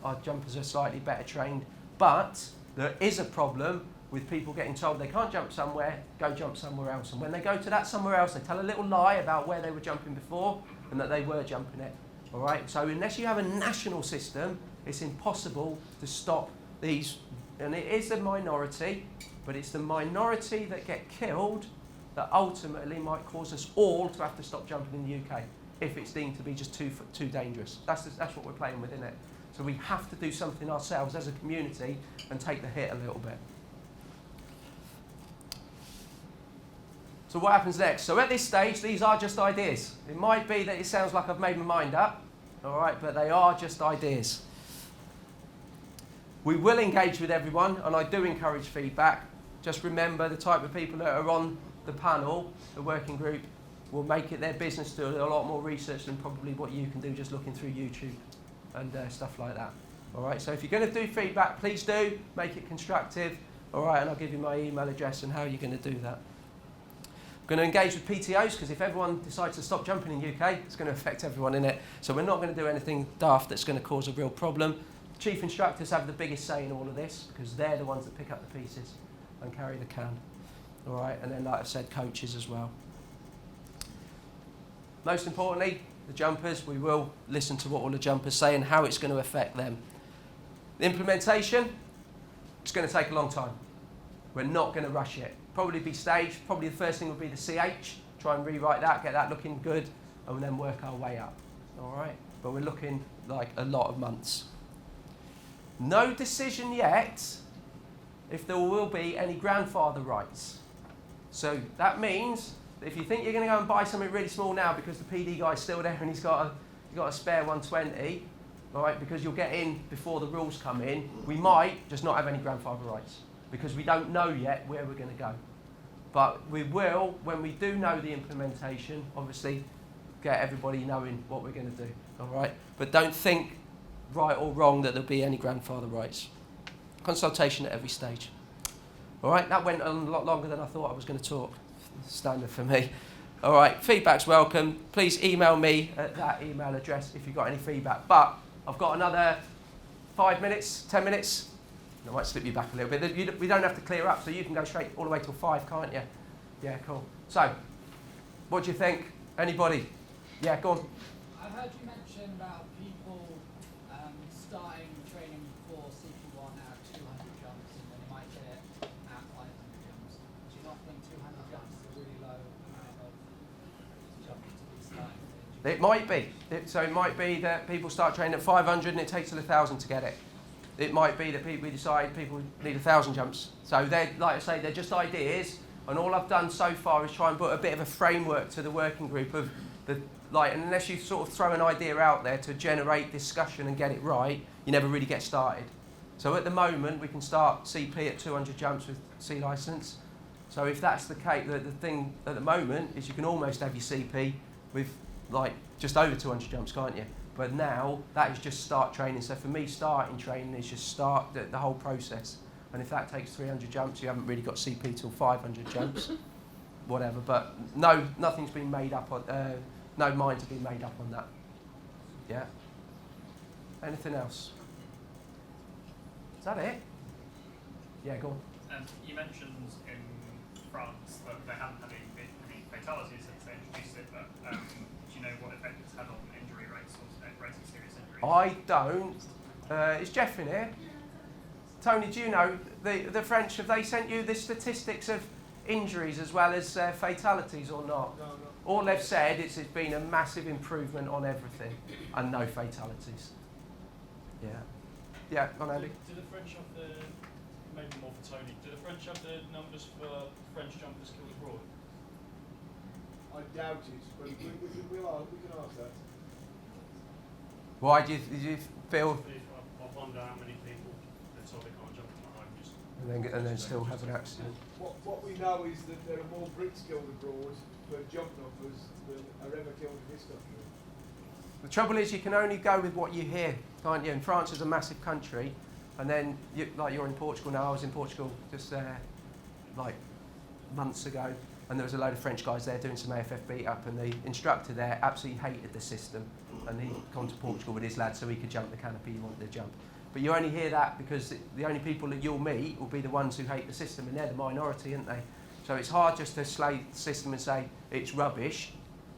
our jumpers are slightly better trained. But there is a problem with people getting told they can't jump somewhere, go jump somewhere else. And when they go to that somewhere else, they tell a little lie about where they were jumping before and that they were jumping it. All right, so unless you have a national system, it's impossible to stop these. And it is the minority, but it's the minority that get killed that ultimately might cause us all to have to stop jumping in the UK if it's deemed to be just too dangerous. That's what we're playing with, isn't it? So we have to do something ourselves as a community and take the hit a little bit. So what happens next? So at this stage, these are just ideas. It might be that it sounds like I've made my mind up, all right, but they are just ideas. We will engage with everyone, and I do encourage feedback. Just remember the type of people that are on the panel, the working group, will make it their business to do a lot more research than probably what you can do just looking through YouTube and stuff like that. All right, so if you're going to do feedback, please do make it constructive. All right, and I'll give you my email address and how you're going to do that. I'm going to engage with PTOs because if everyone decides to stop jumping in the UK, it's going to affect everyone in it. So we're not going to do anything daft that's going to cause a real problem. Chief instructors have the biggest say in all of this because they're the ones that pick up the pieces and carry the can. All right, and then like I've said, coaches as well. Most importantly, the jumpers, we will listen to what all the jumpers say and how it's going to affect them. The implementation, it's going to take a long time. We're not going to rush it. Probably be staged. Probably the first thing would be the CH. Try and rewrite that, get that looking good, and then work our way up. All right? But we're looking like a lot of months. No decision yet if there will be any grandfather rights. So that means that if you think you're going to go and buy something really small now because the PD guy's still there and he's got a spare 120, all right, because you'll get in before the rules come in, we might just not have any grandfather rights because we don't know yet where we're going to go. But we will, when we do know the implementation, obviously get everybody knowing what we're going to do, all right? But don't think right or wrong that there'll be any grandfather rights. Consultation at every stage. All right, that went on a lot longer than I thought I was going to talk. Standard for me. All right, feedback's welcome. Please email me at that email address if you've got any feedback. But I've got another 5 minutes, 10 minutes. I might slip you back a little bit. We don't have to clear up, so you can go straight all the way till 5, can't you? Yeah, cool. So, what do you think? Anybody? Yeah, go on. I heard you mention about people starting training for CP1 at 200 jumps, and then you might get it at 500 jumps. Do you not think 200 jumps is a really low amount of jumps to be starting? It might be. So it might be that people start training at 500 and it takes till 1,000 to get it. It might be that we decide people need 1,000 jumps. So they're, like I say, they're just ideas. And all I've done so far is try and put a bit of a framework to the working group of the, like, unless you sort of throw an idea out there to generate discussion and get it right, you never really get started. So at the moment, we can start CP at 200 jumps with C licence. So if that's the case, the thing at the moment is you can almost have your CP with like just over 200 jumps, can't you? But now that is just start training. So for me, starting training is just start the whole process. And if that takes 300 jumps, you haven't really got CP till 500 jumps, whatever. But no, nothing's been made up on. No minds have been made up on that. Yeah. Anything else? Is that it? Yeah, go on. You mentioned in France that they haven't had any fatalities since they introduced it, but do you know what effect it's had on injury rates or rates of serious injuries? I don't. Is Jeff in here? Tony, do you know, the French, have they sent you the statistics of injuries as well as fatalities or not? No. All they've said is it's been a massive improvement on everything and no fatalities. Yeah. Yeah, on Andy. Do the French have maybe more for Tony, do the French have the numbers for French jumpers killed abroad? I doubt it, but we can ask that. Why do you feel... I wonder how many people they're told they can't jump on their own just... And then still have an accident. What we know is that there are more Brits killed abroad per jump numbers than are ever killed in this country. The trouble is you can only go with what you hear, can't you? And France is a massive country, and then you're in Portugal now. I was in Portugal just like months ago, and there was a load of French guys there doing some AFF beat up, and the instructor there absolutely hated the system, and he'd gone to Portugal with his lad so he could jump the canopy he wanted to jump. But you only hear that because the only people that you'll meet will be the ones who hate the system, and they're the minority, aren't they? So it's hard just to slay the system and say it's rubbish.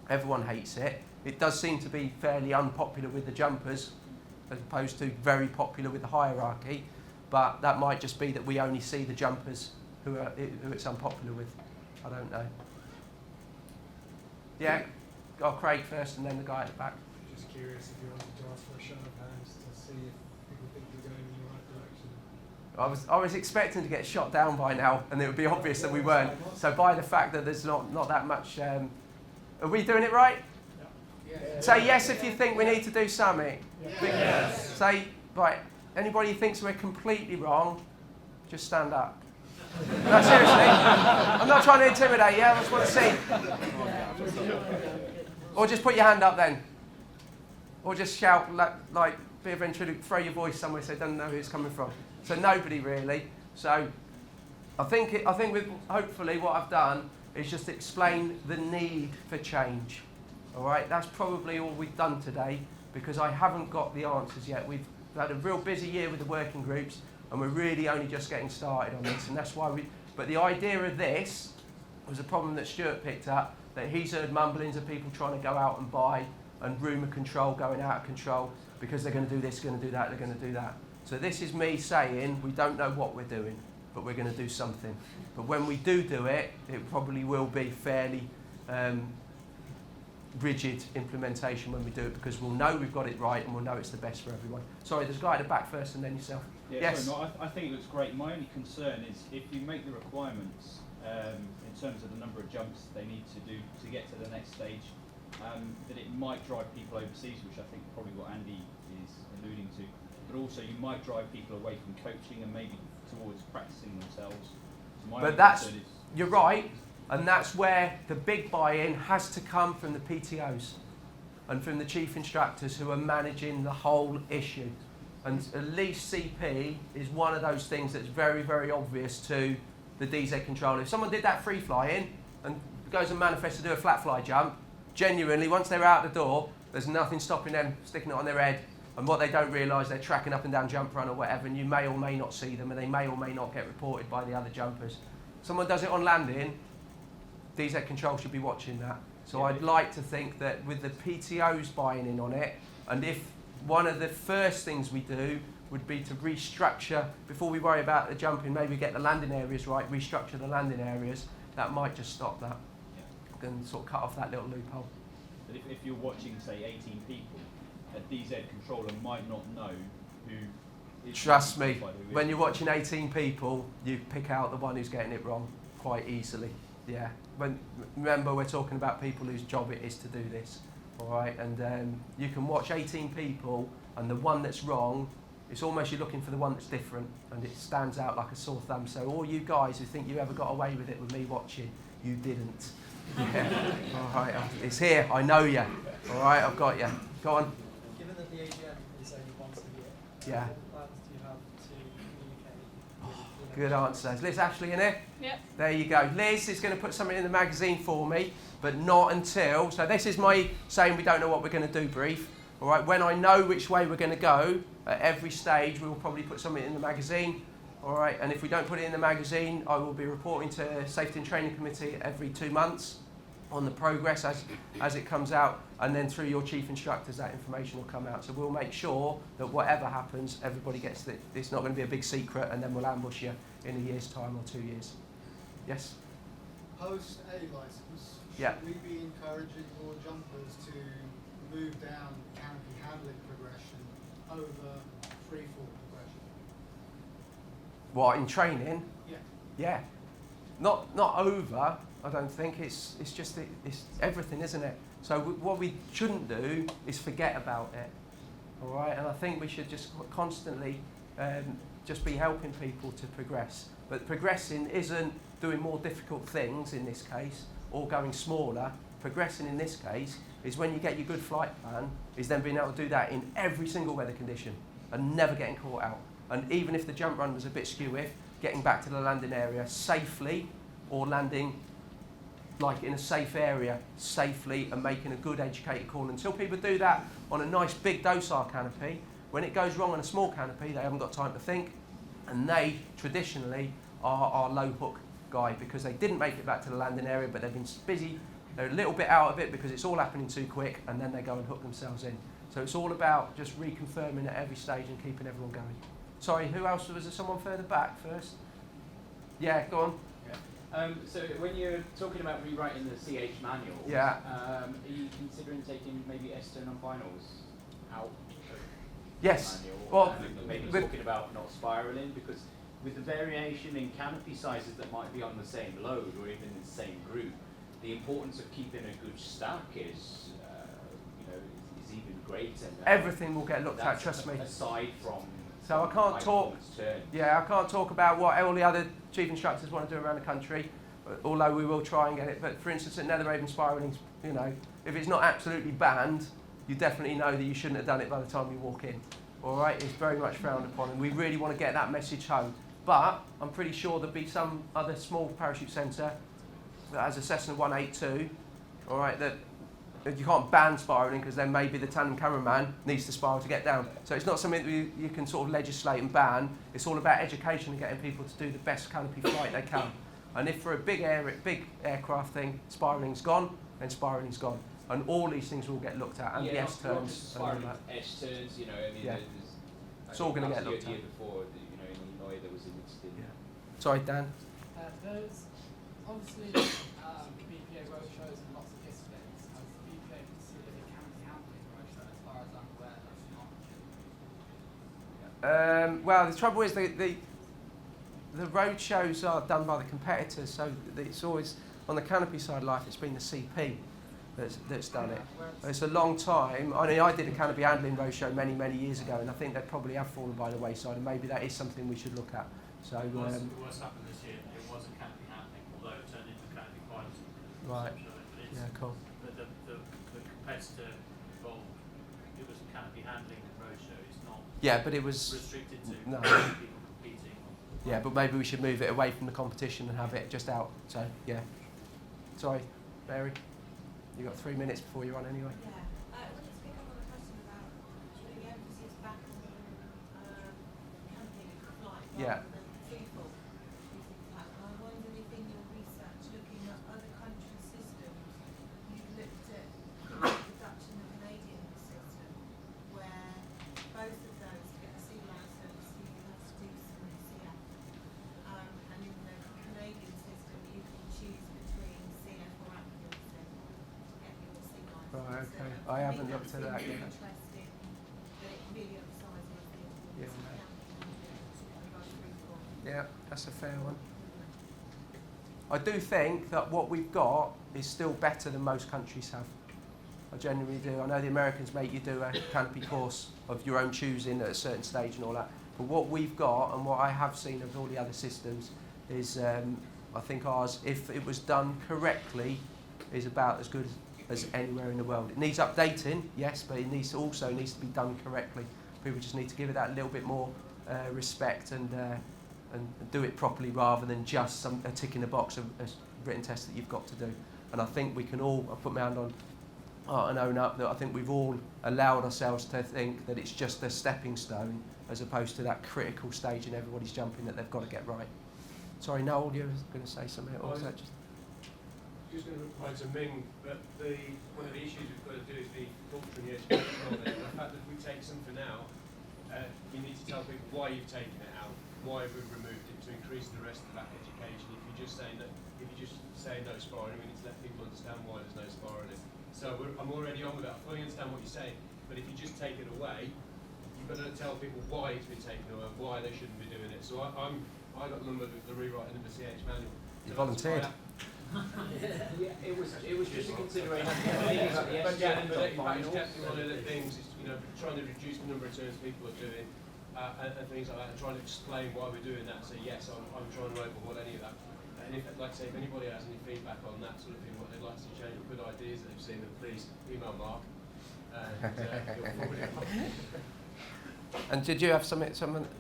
Everyone hates it. It does seem to be fairly unpopular with the jumpers, as opposed to very popular with the hierarchy. But that might just be that we only see the jumpers who it's unpopular with. I don't know. Yeah, go Craig first, and then the guy at the back. Just curious if you wanted to ask for a show of hands to see if people think we're going in the right direction. I was expecting to get shot down by now, and it would be obvious that we weren't. So by the fact that there's not that much, are we doing it right? Yeah. Say yes if you think we need to do something. Yes. Say, right, anybody who thinks we're completely wrong, just stand up. No, seriously. I'm not trying to intimidate you, I just want to see. Or just put your hand up then. Or just shout like bit of ventriloquism, throw your voice somewhere so they don't know who it's coming from. So nobody really. So I think with hopefully what I've done is just explain the need for change. All right, that's probably all we've done today because I haven't got the answers yet. We've had a real busy year with the working groups and we're really only just getting started on this, and that's why but the idea of this was a problem that Stuart picked up, that he's heard mumblings of people trying to go out and buy and rumour control going out of control because they're going to do this, going to do that, they're going to do that. So this is me saying we don't know what we're doing. but we're going to do something. But when we do it, it probably will be fairly rigid implementation when we do it, because we'll know we've got it right and we'll know it's the best for everyone. Sorry, there's a guy at the back first and then yourself. Yeah, Yes. sorry, no, I think it looks great. My only concern is if you make the requirements in terms of the number of jumps they need to do to get to the next stage, that it might drive people overseas, which I think probably what Andy is alluding to. But also you might drive people away from coaching and maybe towards practicing themselves. So my But only that's, concern is, you're right, and that's where the big buy-in has to come from the PTOs and from the chief instructors who are managing the whole issue. And at least CP is one of those things that's very, very obvious to the DZ controller. If someone did that free flying and goes and manifests to do a flat fly jump, genuinely, once they're out the door, there's nothing stopping them sticking it on their head. And what they don't realise, they're tracking up and down jump run or whatever, and you may or may not see them, and they may or may not get reported by the other jumpers. Someone does it on landing, DZ Control should be watching that. So I'd like to think that with the PTOs buying in on it, and if one of the first things we do would be to restructure, before we worry about the jumping, maybe get the landing areas right, restructure the landing areas, that might just stop that and sort of cut off that little loophole. but if you're watching, say, 18 people, a DZ controller might not know who is... Trust me, who is. when you're watching 18 people, you pick out the one who's getting it wrong quite easily. Yeah. Remember, we're talking about people whose job it is to do this. All right, and you can watch 18 people, and the one that's wrong, it's almost you're looking for the one that's different, and it stands out like a sore thumb. So all you guys who think you ever got away with it with me watching, you didn't. Yeah. All right, it's here. I know you. All right, I've got you. Go on. Given that the AGM is only once a year, Yeah. what plans do you have to communicate with Good answer. Is Liz Ashley in here? Yep. There you go. Liz is going to put something in the magazine for me, but not until. So this is my saying we don't know what we're going to do brief. All right. When I know which way we're going to go at every stage, we will probably put something in the magazine. All right. And if we don't put it in the magazine, I will be reporting to Safety and Training Committee every 2 months on the progress as it comes out, and then through your chief instructors that information will come out. So we'll make sure that whatever happens, everybody gets it. It's not going to be a big secret, and then we'll ambush you in a year's time or 2 years. Yes? Post A license, Yeah. should we be encouraging more jumpers to move down canopy handling progression over freefall progression? What, in training? Yeah. Yeah. Not over, I don't think. It's just it's everything, isn't it? So what we shouldn't do is forget about it. All right? And I think we should just constantly just be helping people to progress. But progressing isn't doing more difficult things in this case, or going smaller. Progressing in this case is when you get your good flight plan, is then being able to do that in every single weather condition and never getting caught out. And even if the jump run was a bit skewy, getting back to the landing area safely, or landing like in a safe area safely and making a good educated call. Until people do that on a nice big docile canopy, when it goes wrong on a small canopy, they haven't got time to think, and they traditionally are our low hook guy because they didn't make it back to the landing area, but they've been busy, they're a little bit out of it because it's all happening too quick, and then they go and hook themselves in. So it's all about just reconfirming at every stage and keeping everyone going. Sorry, who else? Was there someone further back first? Yeah, go on. So when you're talking about rewriting the CH manual, are you considering taking maybe S-turn on finals out of Yes. the manual? Well, And maybe with- talking about not spiralling, because with the variation in canopy sizes that might be on the same load or even in the same group, the importance of keeping a good stack is even greater. Everything will get looked at, That's trust me. Aside from So I can't talk. high-performance turns. Yeah, I can't talk about what all the other chief instructors want to do around the country, although we will try and get it. But for instance, at Netherhaven spiralling, if it's not absolutely banned, you definitely know that you shouldn't have done it by the time you walk in. All right, it's very much frowned upon, and we really want to get that message home. But I'm pretty sure there'll be some other small parachute centre that has a Cessna 182. All right, that you can't ban spiralling because then maybe the tandem cameraman needs to spiral to get down. So it's not something that you can sort of legislate and ban. It's all about education and getting people to do the best canopy flight they can. And if for a big aircraft thing, spiralling's gone, then spiralling's gone. And all these things will get looked at, and the S not turns. just and all spiraling, that. S-turns, Yeah. there's, It's all gonna get the looked year at. before, in Illinois there was an incident. Yeah. Sorry, Dan. There's obviously BPA roadshows and lots of displays. Has the BPA considered a canopy handling roadshow? As far as I'm aware, that's not. Well, the trouble is the road shows are done by the competitors, so it's always on the Canopy side of life. It's been the CP that's done it. It's a long time. I mean, I did a Canopy handling road show many years ago, and I think they probably have fallen by the wayside. And maybe that is something we should look at. So it was happened this year. It was a Canopy handling, although it turned into Canopy quality. Right. But Yeah. Cool. But the competitor involved, it was a Canopy handling road show. It's not. Yeah, but it was restricted to no. people competing. Yeah, but maybe we should move it away from the competition and have it just out. So yeah. Sorry, Mary. You got 3 minutes before you run anyway. Yeah, I wanted to pick up on a question about putting the emphasis back on camping flight Yeah. rather than freefall using flight. And I wondered if in your research, looking at other countries' systems, you've looked at the Dutch and the Canadian system, where both of those to get a sea license, you have to do some CF. And in the Canadian system, you can choose between CF or applicant to get your sea license. Right, So okay. for I me, haven't that's looked at been that really yet. interesting, that it really emphasises the importance Yeah. of camping and Yeah, that's a fair one. I do think that what we've got is still better than most countries have. I genuinely do. I know the Americans make you do a canopy course of your own choosing at a certain stage and all that. But what we've got and what I have seen of all the other systems is, I think ours, if it was done correctly, is about as good as anywhere in the world. It needs updating, yes, but it needs to be done correctly. People just need to give it that little bit more respect and do it properly rather than just a tick in the box of a written test that you've got to do. And I think we can all, I put my hand on and own up that I think we've all allowed ourselves to think that it's just a stepping stone as opposed to that critical stage and everybody's jumping that they've got to get right. Sorry, Noel, you were going to say something, or was that just... Just going to reply to Ming that one of the issues we've got to do is the culture and the education of it. The fact that if we take something out, you need to tell people why you've taken it out, why we've removed it to increase the rest of that education. If you just say no sparring, we need to let people understand why there's no sparring. So I'm already on with that. I fully understand what you're saying, but if you just take it away, you've got to tell people why it's been taken away, why they shouldn't be doing it. So I got numbered with the rewriting of the CH manual. You volunteered. Yeah, it was just a consideration. But definitely one of the things is, trying to reduce the number of turns people are doing and things like that, and trying to explain why we're doing that. So yes, I'm trying to overhaul any of that. And if, like I say, if anybody has any feedback on that sort of thing, what they'd like to see change, or good ideas that they've seen, then please email Mark. And did you have something?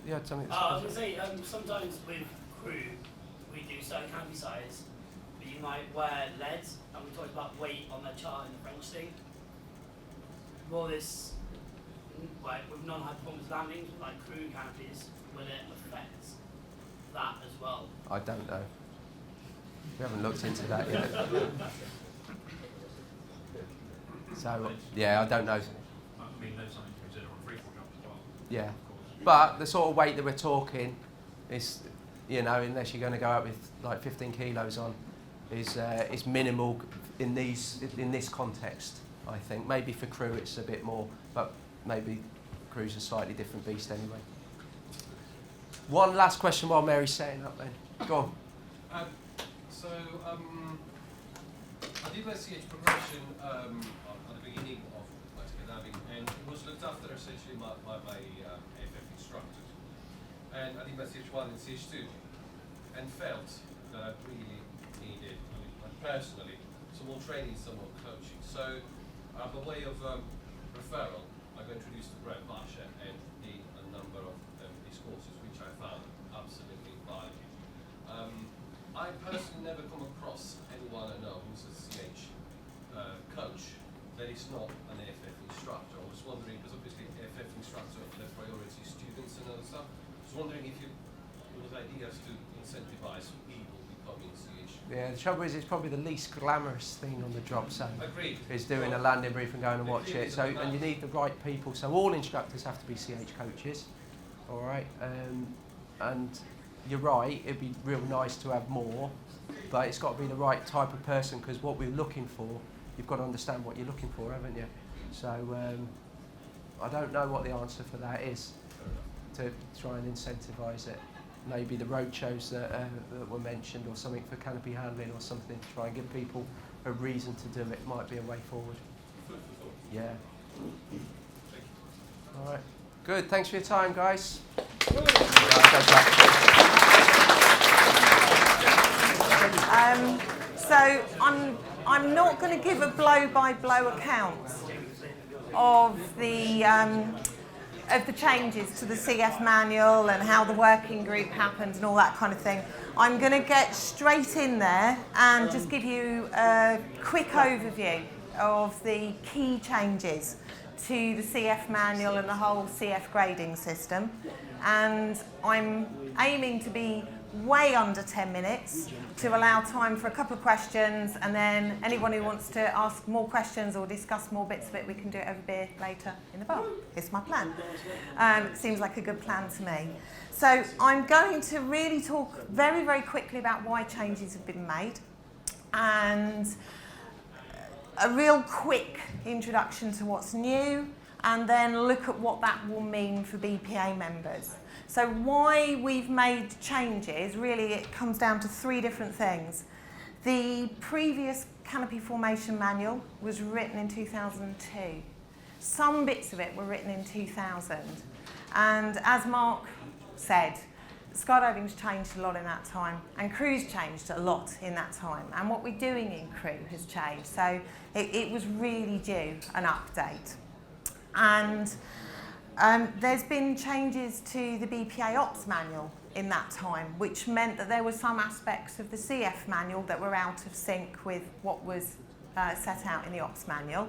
You had something? I was going to say, sometimes with crew, we do certain canopy size, but you might wear lead, and we talked about weight on the chart in the French thing. Will this, like with non-high performance landings, like crew canopies, will it affect that as well? I don't know. We haven't looked into that yet. So, yeah, I don't know. I mean, there's something to consider on freefall jumps as well. Yeah. But the sort of weight that we're talking is, unless you're going to go out with like 15 kilos on, is minimal in this context, I think. Maybe for crew it's a bit more, but maybe crew's a slightly different beast anyway. One last question while Mary's setting up then. Go on. I did my CH progression at the beginning of skydiving, and it was looked after essentially by AFF instructors. And I did my CH1 and CH2, and felt that I really needed, personally, some more training, some more coaching. So, by way of referral, I got introduced to Brett Basha and did a number of these courses, which I found absolutely valuable. I personally never come across anyone I know who's a CH coach that is not an AFF instructor. I was wondering, because obviously AFF instructors are their priority students and other stuff. I was wondering if there was ideas to incentivize people becoming CH. Yeah, the trouble is it's probably the least glamorous thing on the job site. Agreed. Is doing a landing brief and going and watch it. So, and you need the right people. So all instructors have to be CH coaches, all right. And you're right, it'd be real nice to have more, but it's got to be the right type of person, because what we're looking for, you've got to understand what you're looking for, haven't you? So I don't know what the answer for that is, to try and incentivise it. Maybe the road shows that were mentioned, or something for canopy handling, or something to try and give people a reason to do it, might be a way forward. Yeah. All right. Good. Thanks for your time, guys. So I'm not going to give a blow-by-blow account of the changes to the CF manual and how the working group happened and all that kind of thing. I'm going to get straight in there and just give you a quick overview of the key changes to the CF manual and the whole CF grading system. And I'm aiming to be way under 10 minutes to allow time for a couple of questions, and then anyone who wants to ask more questions or discuss more bits of it, we can do it over beer later in the bar. It's my plan. Seems like a good plan to me. So I'm going to really talk very, very quickly about why changes have been made, and a real quick introduction to what's new, and then look at what that will mean for BPA members. So why we've made changes, really it comes down to three different things. The previous canopy formation manual was written in 2002. Some bits of it were written in 2000. And as Mark said, skydiving's changed a lot in that time, and crew's changed a lot in that time. And what we're doing in crew has changed. So it was really due an update. And there's been changes to the BPA Ops manual in that time, which meant that there were some aspects of the CF manual that were out of sync with what was set out in the Ops manual.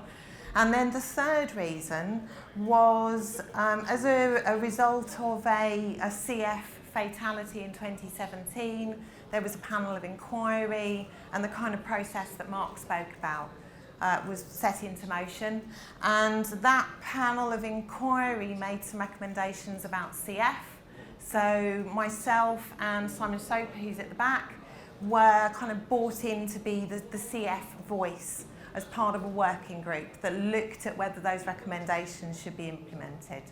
And then the third reason was as a result of a CF fatality in 2017, there was a panel of inquiry, and the kind of process that Mark spoke about was set into motion. And that panel of inquiry made some recommendations about CF. So myself and Simon Soper, who's at the back, were kind of brought in to be the CF voice as part of a working group that looked at whether those recommendations should be implemented.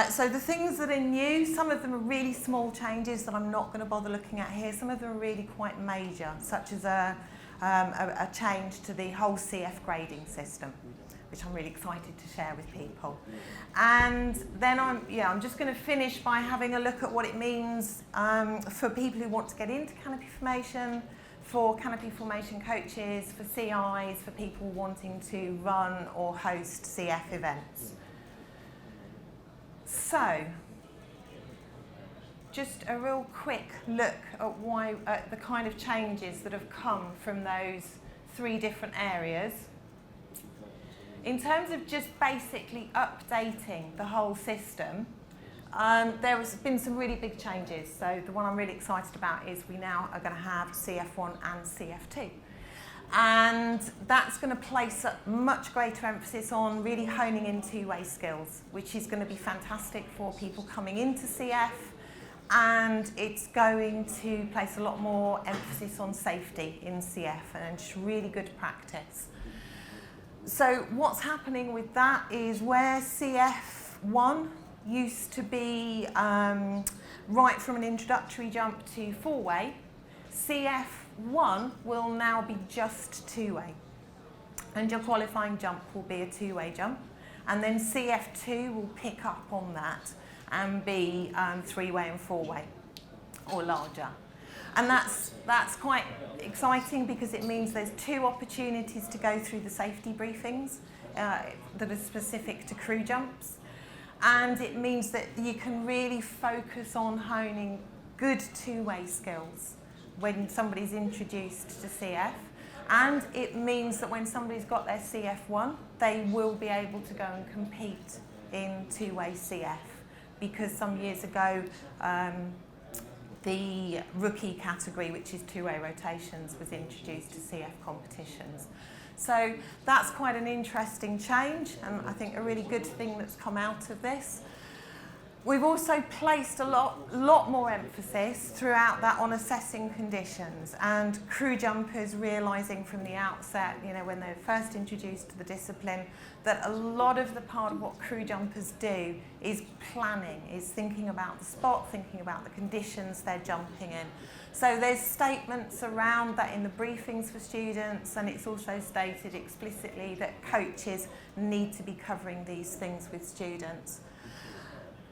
So the things that are new, some of them are really small changes that I'm not going to bother looking at here. Some of them are really quite major, such as a change to the whole CF grading system, which I'm really excited to share with people. And then I'm just going to finish by having a look at what it means for people who want to get into canopy formation, for canopy formation coaches, for CIs, for people wanting to run or host CF events. So, just a real quick look at the kind of changes that have come from those three different areas. In terms of just basically updating the whole system, there has been some really big changes. So the one I'm really excited about is we now are going to have CF1 and CF2. And that's going to place a much greater emphasis on really honing in two-way skills, which is going to be fantastic for people coming into CF, and it's going to place a lot more emphasis on safety in CF, and just really good practice. So what's happening with that is where CF1 used to be right from an introductory jump to four-way, CF1 will now be just two-way. And your qualifying jump will be a two-way jump. And then CF2 will pick up on that and be three-way and four-way, or larger. And that's quite exciting, because it means there's two opportunities to go through the safety briefings that are specific to crew jumps. And it means that you can really focus on honing good two-way skills when somebody's introduced to CF. And it means that when somebody's got their CF1, they will be able to go and compete in two-way CF. Because some years ago, the rookie category, which is two-way rotations, was introduced to CF competitions. So that's quite an interesting change, and I think a really good thing that's come out of this. We've also placed a lot more emphasis throughout that on assessing conditions, and crew jumpers realising from the outset, you know, when they're first introduced to the discipline, that a lot of the part of what crew jumpers do is planning, is thinking about the spot, thinking about the conditions they're jumping in. So there's statements around that in the briefings for students, and it's also stated explicitly that coaches need to be covering these things with students.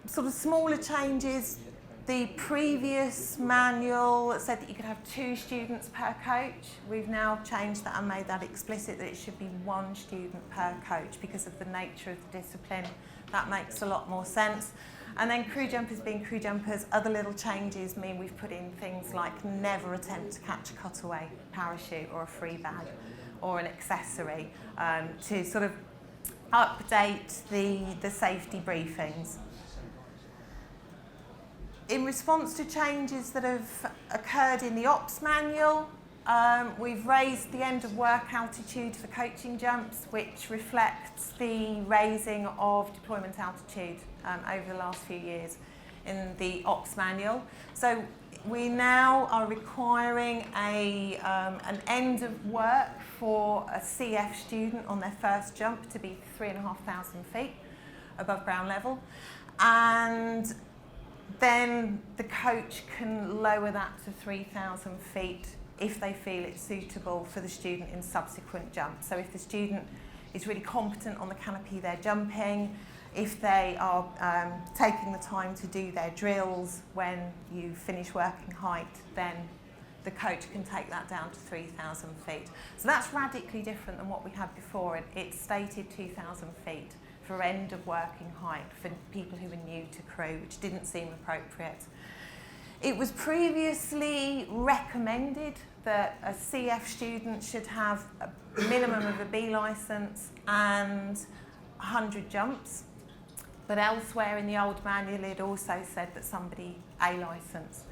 Sort of smaller changes, the previous manual said that you could have 2 students per coach. We've now changed that and made that explicit that it should be 1 student per coach because of the nature of the discipline. That makes a lot more sense. And then crew jumpers being crew jumpers, other little changes mean we've put in things like never attempt to catch a cutaway parachute or a free bag or an accessory to sort of update the safety briefings. In response to changes that have occurred in the ops manual, we've raised the end of work altitude for coaching jumps, which reflects the raising of deployment altitude over the last few years in the ops manual. So we now are requiring an end of work for a CF student on their first jump to be 3,500 feet above ground level. And then the coach can lower that to 3,000 feet if they feel it's suitable for the student in subsequent jumps. So if the student is really competent on the canopy they're jumping, if they are taking the time to do their drills when you finish working height, then the coach can take that down to 3,000 feet. So that's radically different than what we had before. It stated 2,000 feet for end of working height for people who were new to crew, which didn't seem appropriate. It was previously recommended that a CF student should have a minimum of a B licence and 100 jumps, but elsewhere in the old manual it also said that somebody A licence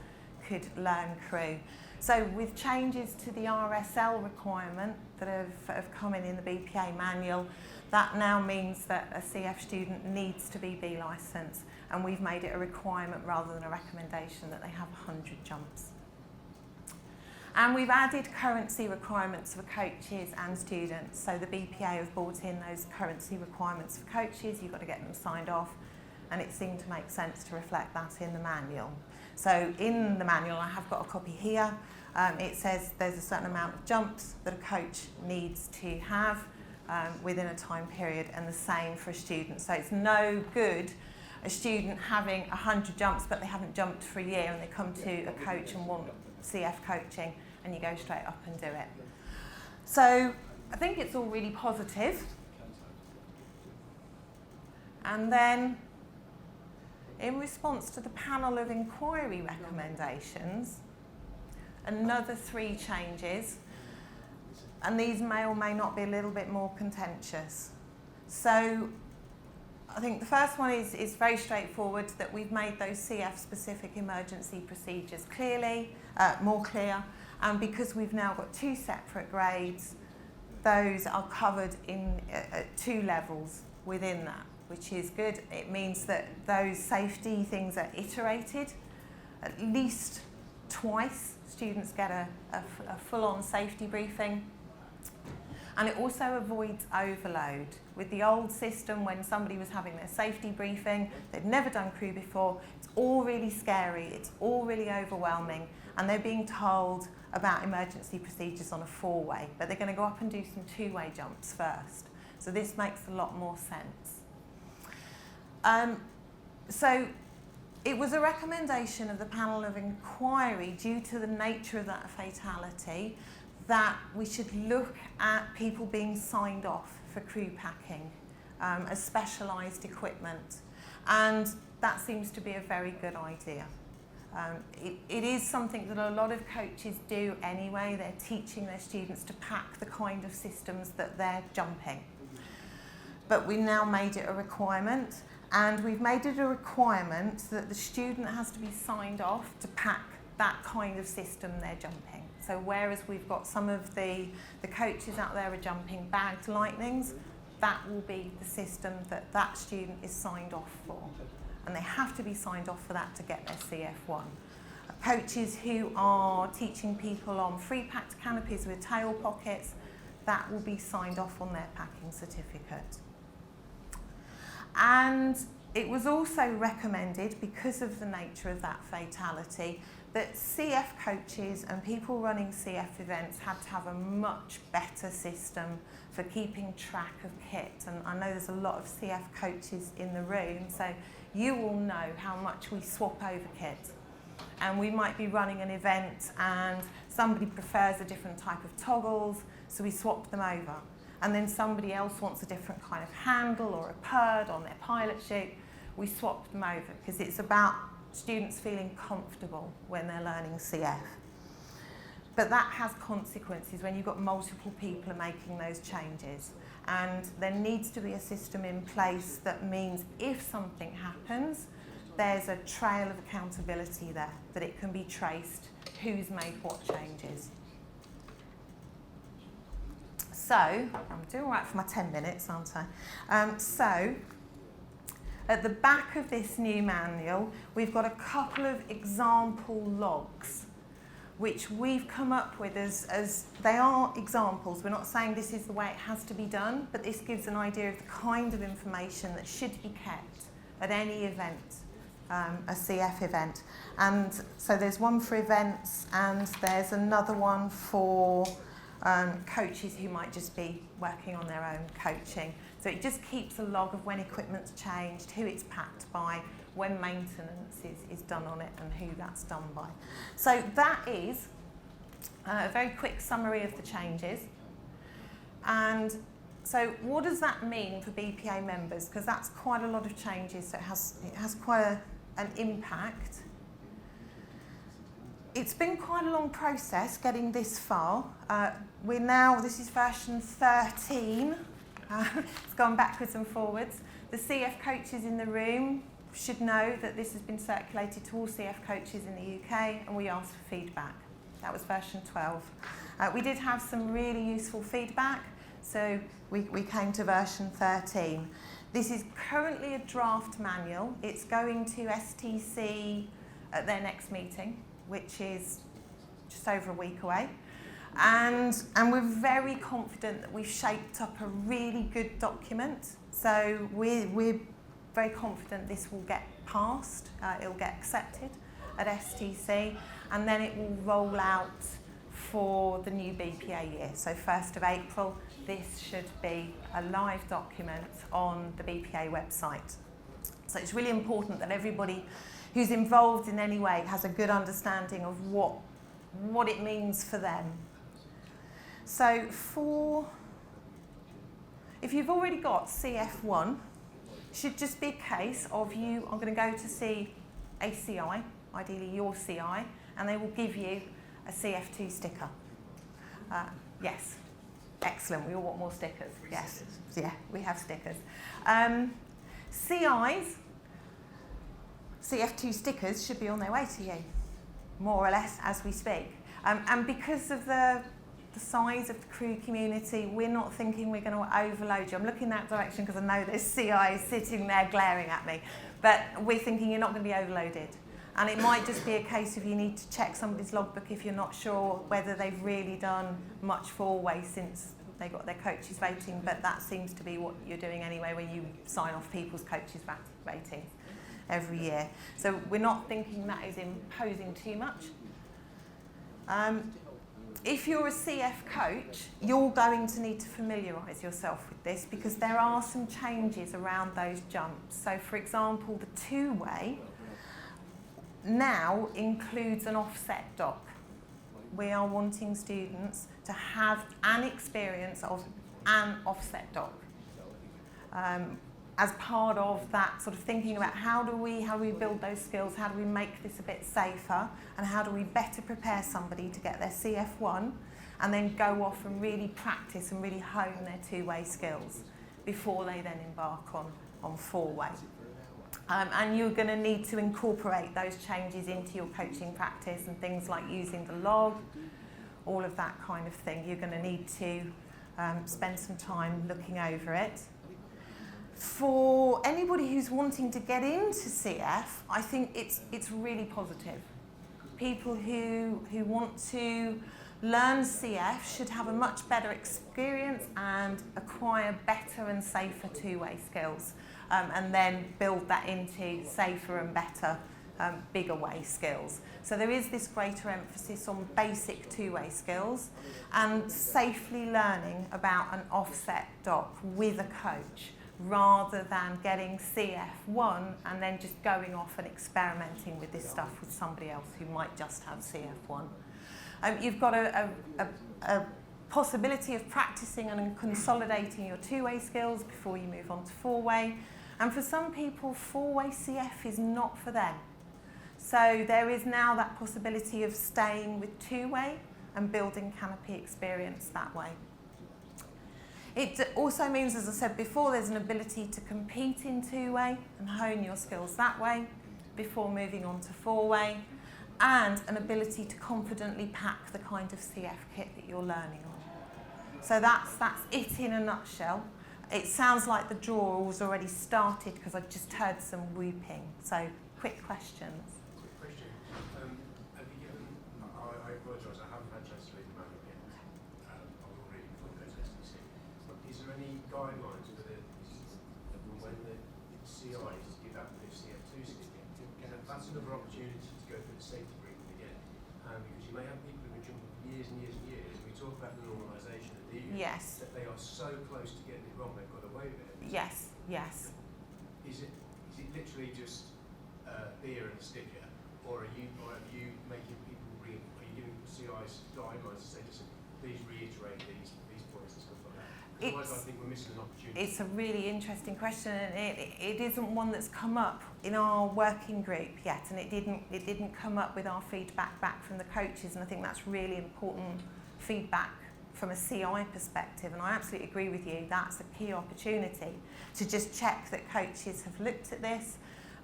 could learn crew. So with changes to the RSL requirement that have come in the BPA manual, that now means that a CF student needs to be B licensed, and we've made it a requirement rather than a recommendation that they have 100 jumps. And we've added currency requirements for coaches and students. So the BPA have brought in those currency requirements for coaches. You've got to get them signed off, and it seemed to make sense to reflect that in the manual. So in the manual, I have got a copy here. It says there's a certain amount of jumps that a coach needs to have within a time period, and the same for a student. So it's no good a student having 100 jumps but they haven't jumped for a year and they come to a coach and want CF coaching, and you go straight up and do it. So I think it's all really positive. And then in response to the panel of inquiry recommendations, another 3 changes, and these may or may not be a little bit more contentious. So I think the first one is very straightforward, that we've made those CF specific emergency procedures more clear, and because we've now got 2 separate grades, those are covered in at 2 levels within that, which is good. It means that those safety things are iterated at least twice. Students get a full-on safety briefing. And it also avoids overload. With the old system, when somebody was having their safety briefing, they'd never done crew before, it's all really scary, it's all really overwhelming, and they're being told about emergency procedures on a 4-way, but they're going to go up and do some 2-way jumps first. So this makes a lot more sense. So it was a recommendation of the panel of inquiry, due to the nature of that fatality, that we should look at people being signed off for crew packing as specialised equipment. And that seems to be a very good idea. It is something that a lot of coaches do anyway. They're teaching their students to pack the kind of systems that they're jumping. But we've now made it a requirement, and we've made it a requirement that the student has to be signed off to pack that kind of system they're jumping. So whereas we've got some of the coaches out there are jumping bagged lightnings, that will be the system that student is signed off for. and they have to be signed off for that to get their CF1. Coaches who are teaching people on free packed canopies with tail pockets, that will be signed off on their packing certificate. And it was also recommended, because of the nature of that fatality, that CF coaches and people running CF events had to have a much better system for keeping track of kit. And I know there's a lot of CF coaches in the room, so you all know how much we swap over kit. And we might be running an event and somebody prefers a different type of toggles, so we swap them over. And then somebody else wants a different kind of handle or a purd on their pilot chute, we swap them over, because it's about students feeling comfortable when they're learning CF. But that has consequences when you've got multiple people making those changes. And there needs to be a system in place that means if something happens, there's a trail of accountability there, that it can be traced who's made what changes. So, I'm doing all right for my 10 minutes, aren't I? So, at the back of this new manual, we've got a couple of example logs, which we've come up with as they are examples. We're not saying this is the way it has to be done, but this gives an idea of the kind of information that should be kept at any event, a CF event. And so there's one for events, and there's another one for coaches who might just be working on their own coaching. So it just keeps a log of when equipment's changed, who it's packed by, when maintenance is done on it, and who that's done by. So that is a very quick summary of the changes. And so what does that mean for BPA members? Because that's quite a lot of changes, so it has quite an impact. It's been quite a long process getting this far. This is version 13. It's gone backwards and forwards. The CF coaches in the room should know that this has been circulated to all CF coaches in the UK, and we asked for feedback. That was version 12. We did have some really useful feedback, so we came to version 13. This is currently a draft manual. It's going to STC at their next meeting, which is just over a week away. And we're very confident that we've shaped up a really good document. So we're very confident this will get passed, it'll get accepted at STC, and then it will roll out for the new BPA year. So 1st of April, this should be a live document on the BPA website. So it's really important that everybody who's involved in any way has a good understanding of what it means for them. So if you've already got CF1, it should just be a case of you are going to go to see a CI, ideally your CI, and they will give you a CF2 sticker. Yes, excellent, we all want more stickers. Yes, yeah, we have stickers. CIs, CF2 stickers should be on their way to you, more or less, as we speak. And because of the size of the crew community, we're not thinking we're going to overload you. I'm looking that direction because I know there's CIs sitting there glaring at me. But we're thinking you're not going to be overloaded. And it might just be a case of you need to check somebody's logbook if you're not sure whether they've really done much four-way since they got their coaches rating, but that seems to be what you're doing anyway when you sign off people's coaches ratings every year. So we're not thinking that is imposing too much. If you're a CF coach, you're going to need to familiarise yourself with this because there are some changes around those jumps. So for example, the two-way now includes an offset dock. We are wanting students to have an experience of an offset dock. As part of that sort of thinking about how do we build those skills, how do we make this a bit safer, and how do we better prepare somebody to get their CF1 and then go off and really practice and really hone their two-way skills before they then embark on four-way. And you're going to need to incorporate those changes into your coaching practice and things like using the log, all of that kind of thing. You're going to need to spend some time looking over it. For anybody who's wanting to get into CF, I think it's really positive. People who want to learn CF should have a much better experience and acquire better and safer two-way skills, and then build that into safer and better bigger way skills. So there is this greater emphasis on basic two-way skills and safely learning about an offset dock with a coach, rather than getting CF1 and then just going off and experimenting with this stuff with somebody else who might just have CF1. You've got a possibility of practicing and consolidating your two-way skills before you move on to four-way. And for some people, four-way CF is not for them. So there is now that possibility of staying with two-way and building Canopy experience that way. It also means, as I said before, there's an ability to compete in two-way and hone your skills that way before moving on to four-way, and an ability to confidently pack the kind of CF kit that you're learning on. So that's it in a nutshell. It sounds like the draw's already started because I just heard some whooping. So quick questions. Quick question. Have you given, I apologise, I haven't had a chance to read the manual yet. I will read it before it goes to STC. But is there any guidelines for when the CI is to give out the CF2 certificate? That's another opportunity to go through the safety briefing again. Because you may have people who have been jumping for years and years and years. We talk about the normalisation of the Yes. that they are so close to getting it wrong, they've got away with it. Yes, yes. Is it literally just beer and a sticker, or are you making people are you giving CIs guidelines to say, listen, please reiterate these points and stuff like that? Otherwise, I think we're missing an opportunity. It's a really interesting question, and it isn't one that's come up in our working group yet, and it didn't come up with our feedback back from the coaches, and I think that's really important feedback from a CI perspective, and I absolutely agree with you. That's a key opportunity to just check that coaches have looked at this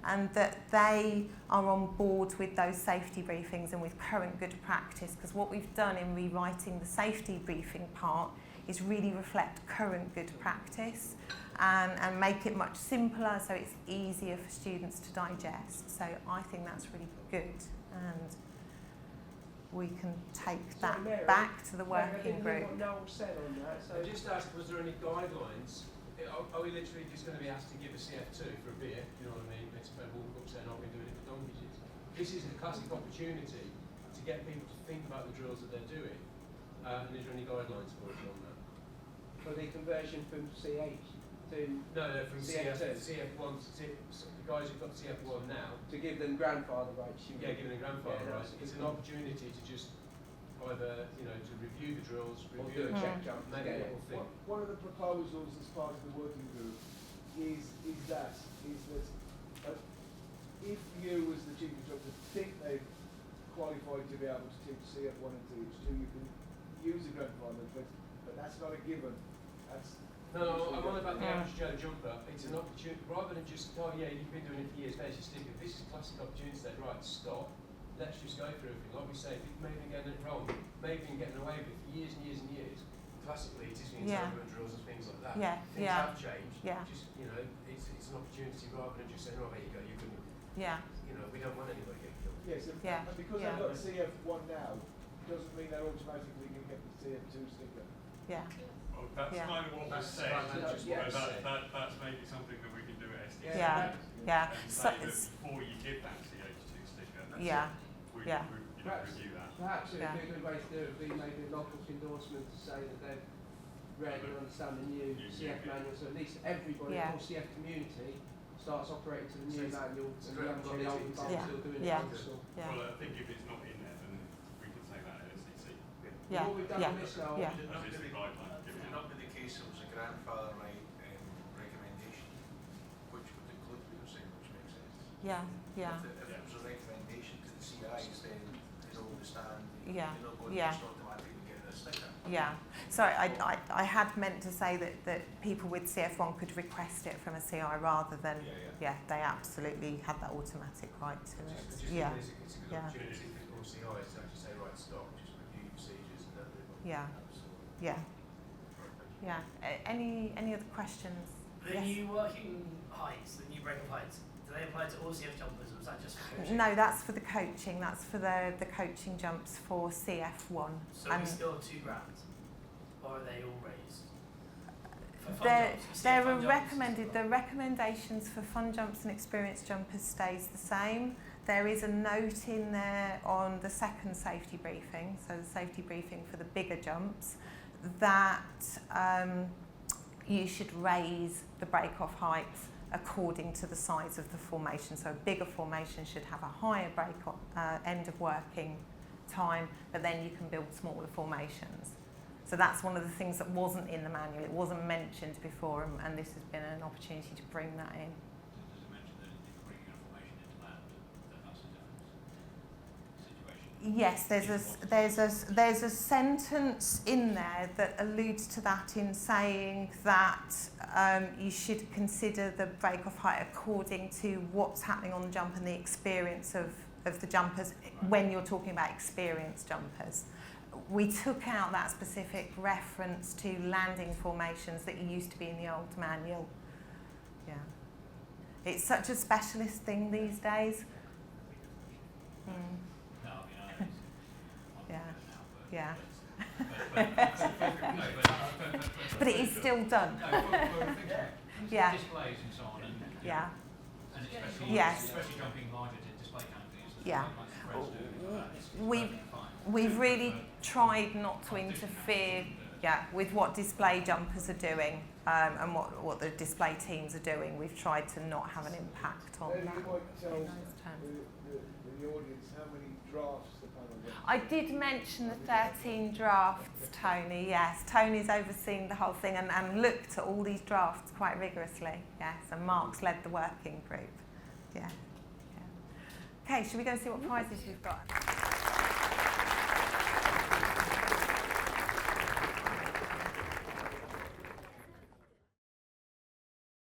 and that they are on board with those safety briefings and with current good practice, because what we've done in rewriting the safety briefing part is really reflect current good practice and make it much simpler so it's easier for students to digest. So I think that's really good, and we can take that back to the working group. What Noel said on that. So I just asked, was there any guidelines? Are we literally just going to be asked to give a CF2 for a beer? You know what I mean? It's a walk up saying, I've been doing it for donkey's years. This is a classic opportunity to get people to think about the drills that they're doing. And is there any guidelines for us on that? for the conversion from CH to from CF2. CF1 to the guys who've got CF1 now. To give them grandfather rights. Yeah, giving them grandfather rights. It's an opportunity to just either, to review the drills, review or do a check jump. maybe a little thing. One of the proposals as part of the working group is that if you as the chief instructor think they've qualified to be able to teach CF1 and TH2, you can use a grandfather, but that's not a given. No, I'm on about the average Joe jumper. It's an opportunity, rather than just, you've been doing it for years, there's your sticker. This is a classic opportunity to say, right, stop, let's just go through everything. Like we say, if you've maybe been getting it wrong, maybe been getting away with it for years and years and years. Classically, it is the entanglement drills and things like that. Things have changed. Just, it's an opportunity rather than just saying, there you go, you couldn't. We don't want anybody getting killed. Yes, and because they've got CF1 now, doesn't mean they're automatically going to get the CF2 sticker. Well, that's kind of what we're saying. That's maybe something that we can do at SDC. And say that before you give that CH2 sticker, we review that. Perhaps a good way to do it would be maybe a logbook endorsement to say that they've read and understand the new CF manual, so at least everybody, the whole CF community, starts operating to the new manual, and we haven't got the old ones still doing it. Well, I think if it's not in there, then we can say that at SDC. What we've done on this now, As is the guideline. It would not be the case it was a grandfather right recommendation, which would include what you're saying, which makes sense. If it was a recommendation to the CIs, then they understand you're not going to just automatically get a sticker. Sorry, I had meant to say that people with CF1 could request it from a CI rather than, they absolutely had that automatic right to it. It's a good opportunity for CIs to actually say, right, stop, just review procedures and that. Any other questions? The new working heights, the new break-off heights, do they apply to all CF jumpers, or is that just for coaching? No, that's for the coaching. That's for the coaching jumps for CF1. So we still 2 grand, or are they all raised? For fun There jumps, for CF are fun jumps? recommended. The recommendations for fun jumps and experienced jumpers stays the same. There is a note in there on the second safety briefing, so the safety briefing for the bigger jumps, that you should raise the break-off heights according to the size of the formation. So a bigger formation should have a higher break-off end of working time, but then you can build smaller formations. So that's one of the things that wasn't in the manual. It wasn't mentioned before, and this has been an opportunity to bring that in. Does it mention that if bringing a formation into land, that's a different situation? Yes, there's a sentence in there that alludes to that, in saying that you should consider the break-off height according to what's happening on the jump and the experience of the jumpers when you're talking about experienced jumpers. We took out that specific reference to landing formations that used to be in the old manual. Yeah. It's such a specialist thing these days. Mm. No, I mean, Yeah. yeah. But it is still done. Yeah. Displays and so on, and Yeah. and especially Yes. especially jumping larger display canopies. Yeah. Like friends do, it's We've perfectly fine. we've really tried not to interfere, with what display jumpers are doing, and what the display teams are doing. We've tried to not have an impact on Maybe that. you might tell in those terms. the audience how many drafts the panel gets. I did mention the 13 drafts, Tony. Yes, Tony's overseen the whole thing and looked at all these drafts quite rigorously. Yes, and Mark's led the working group. Yeah. Okay, should we go and see what prizes we've got?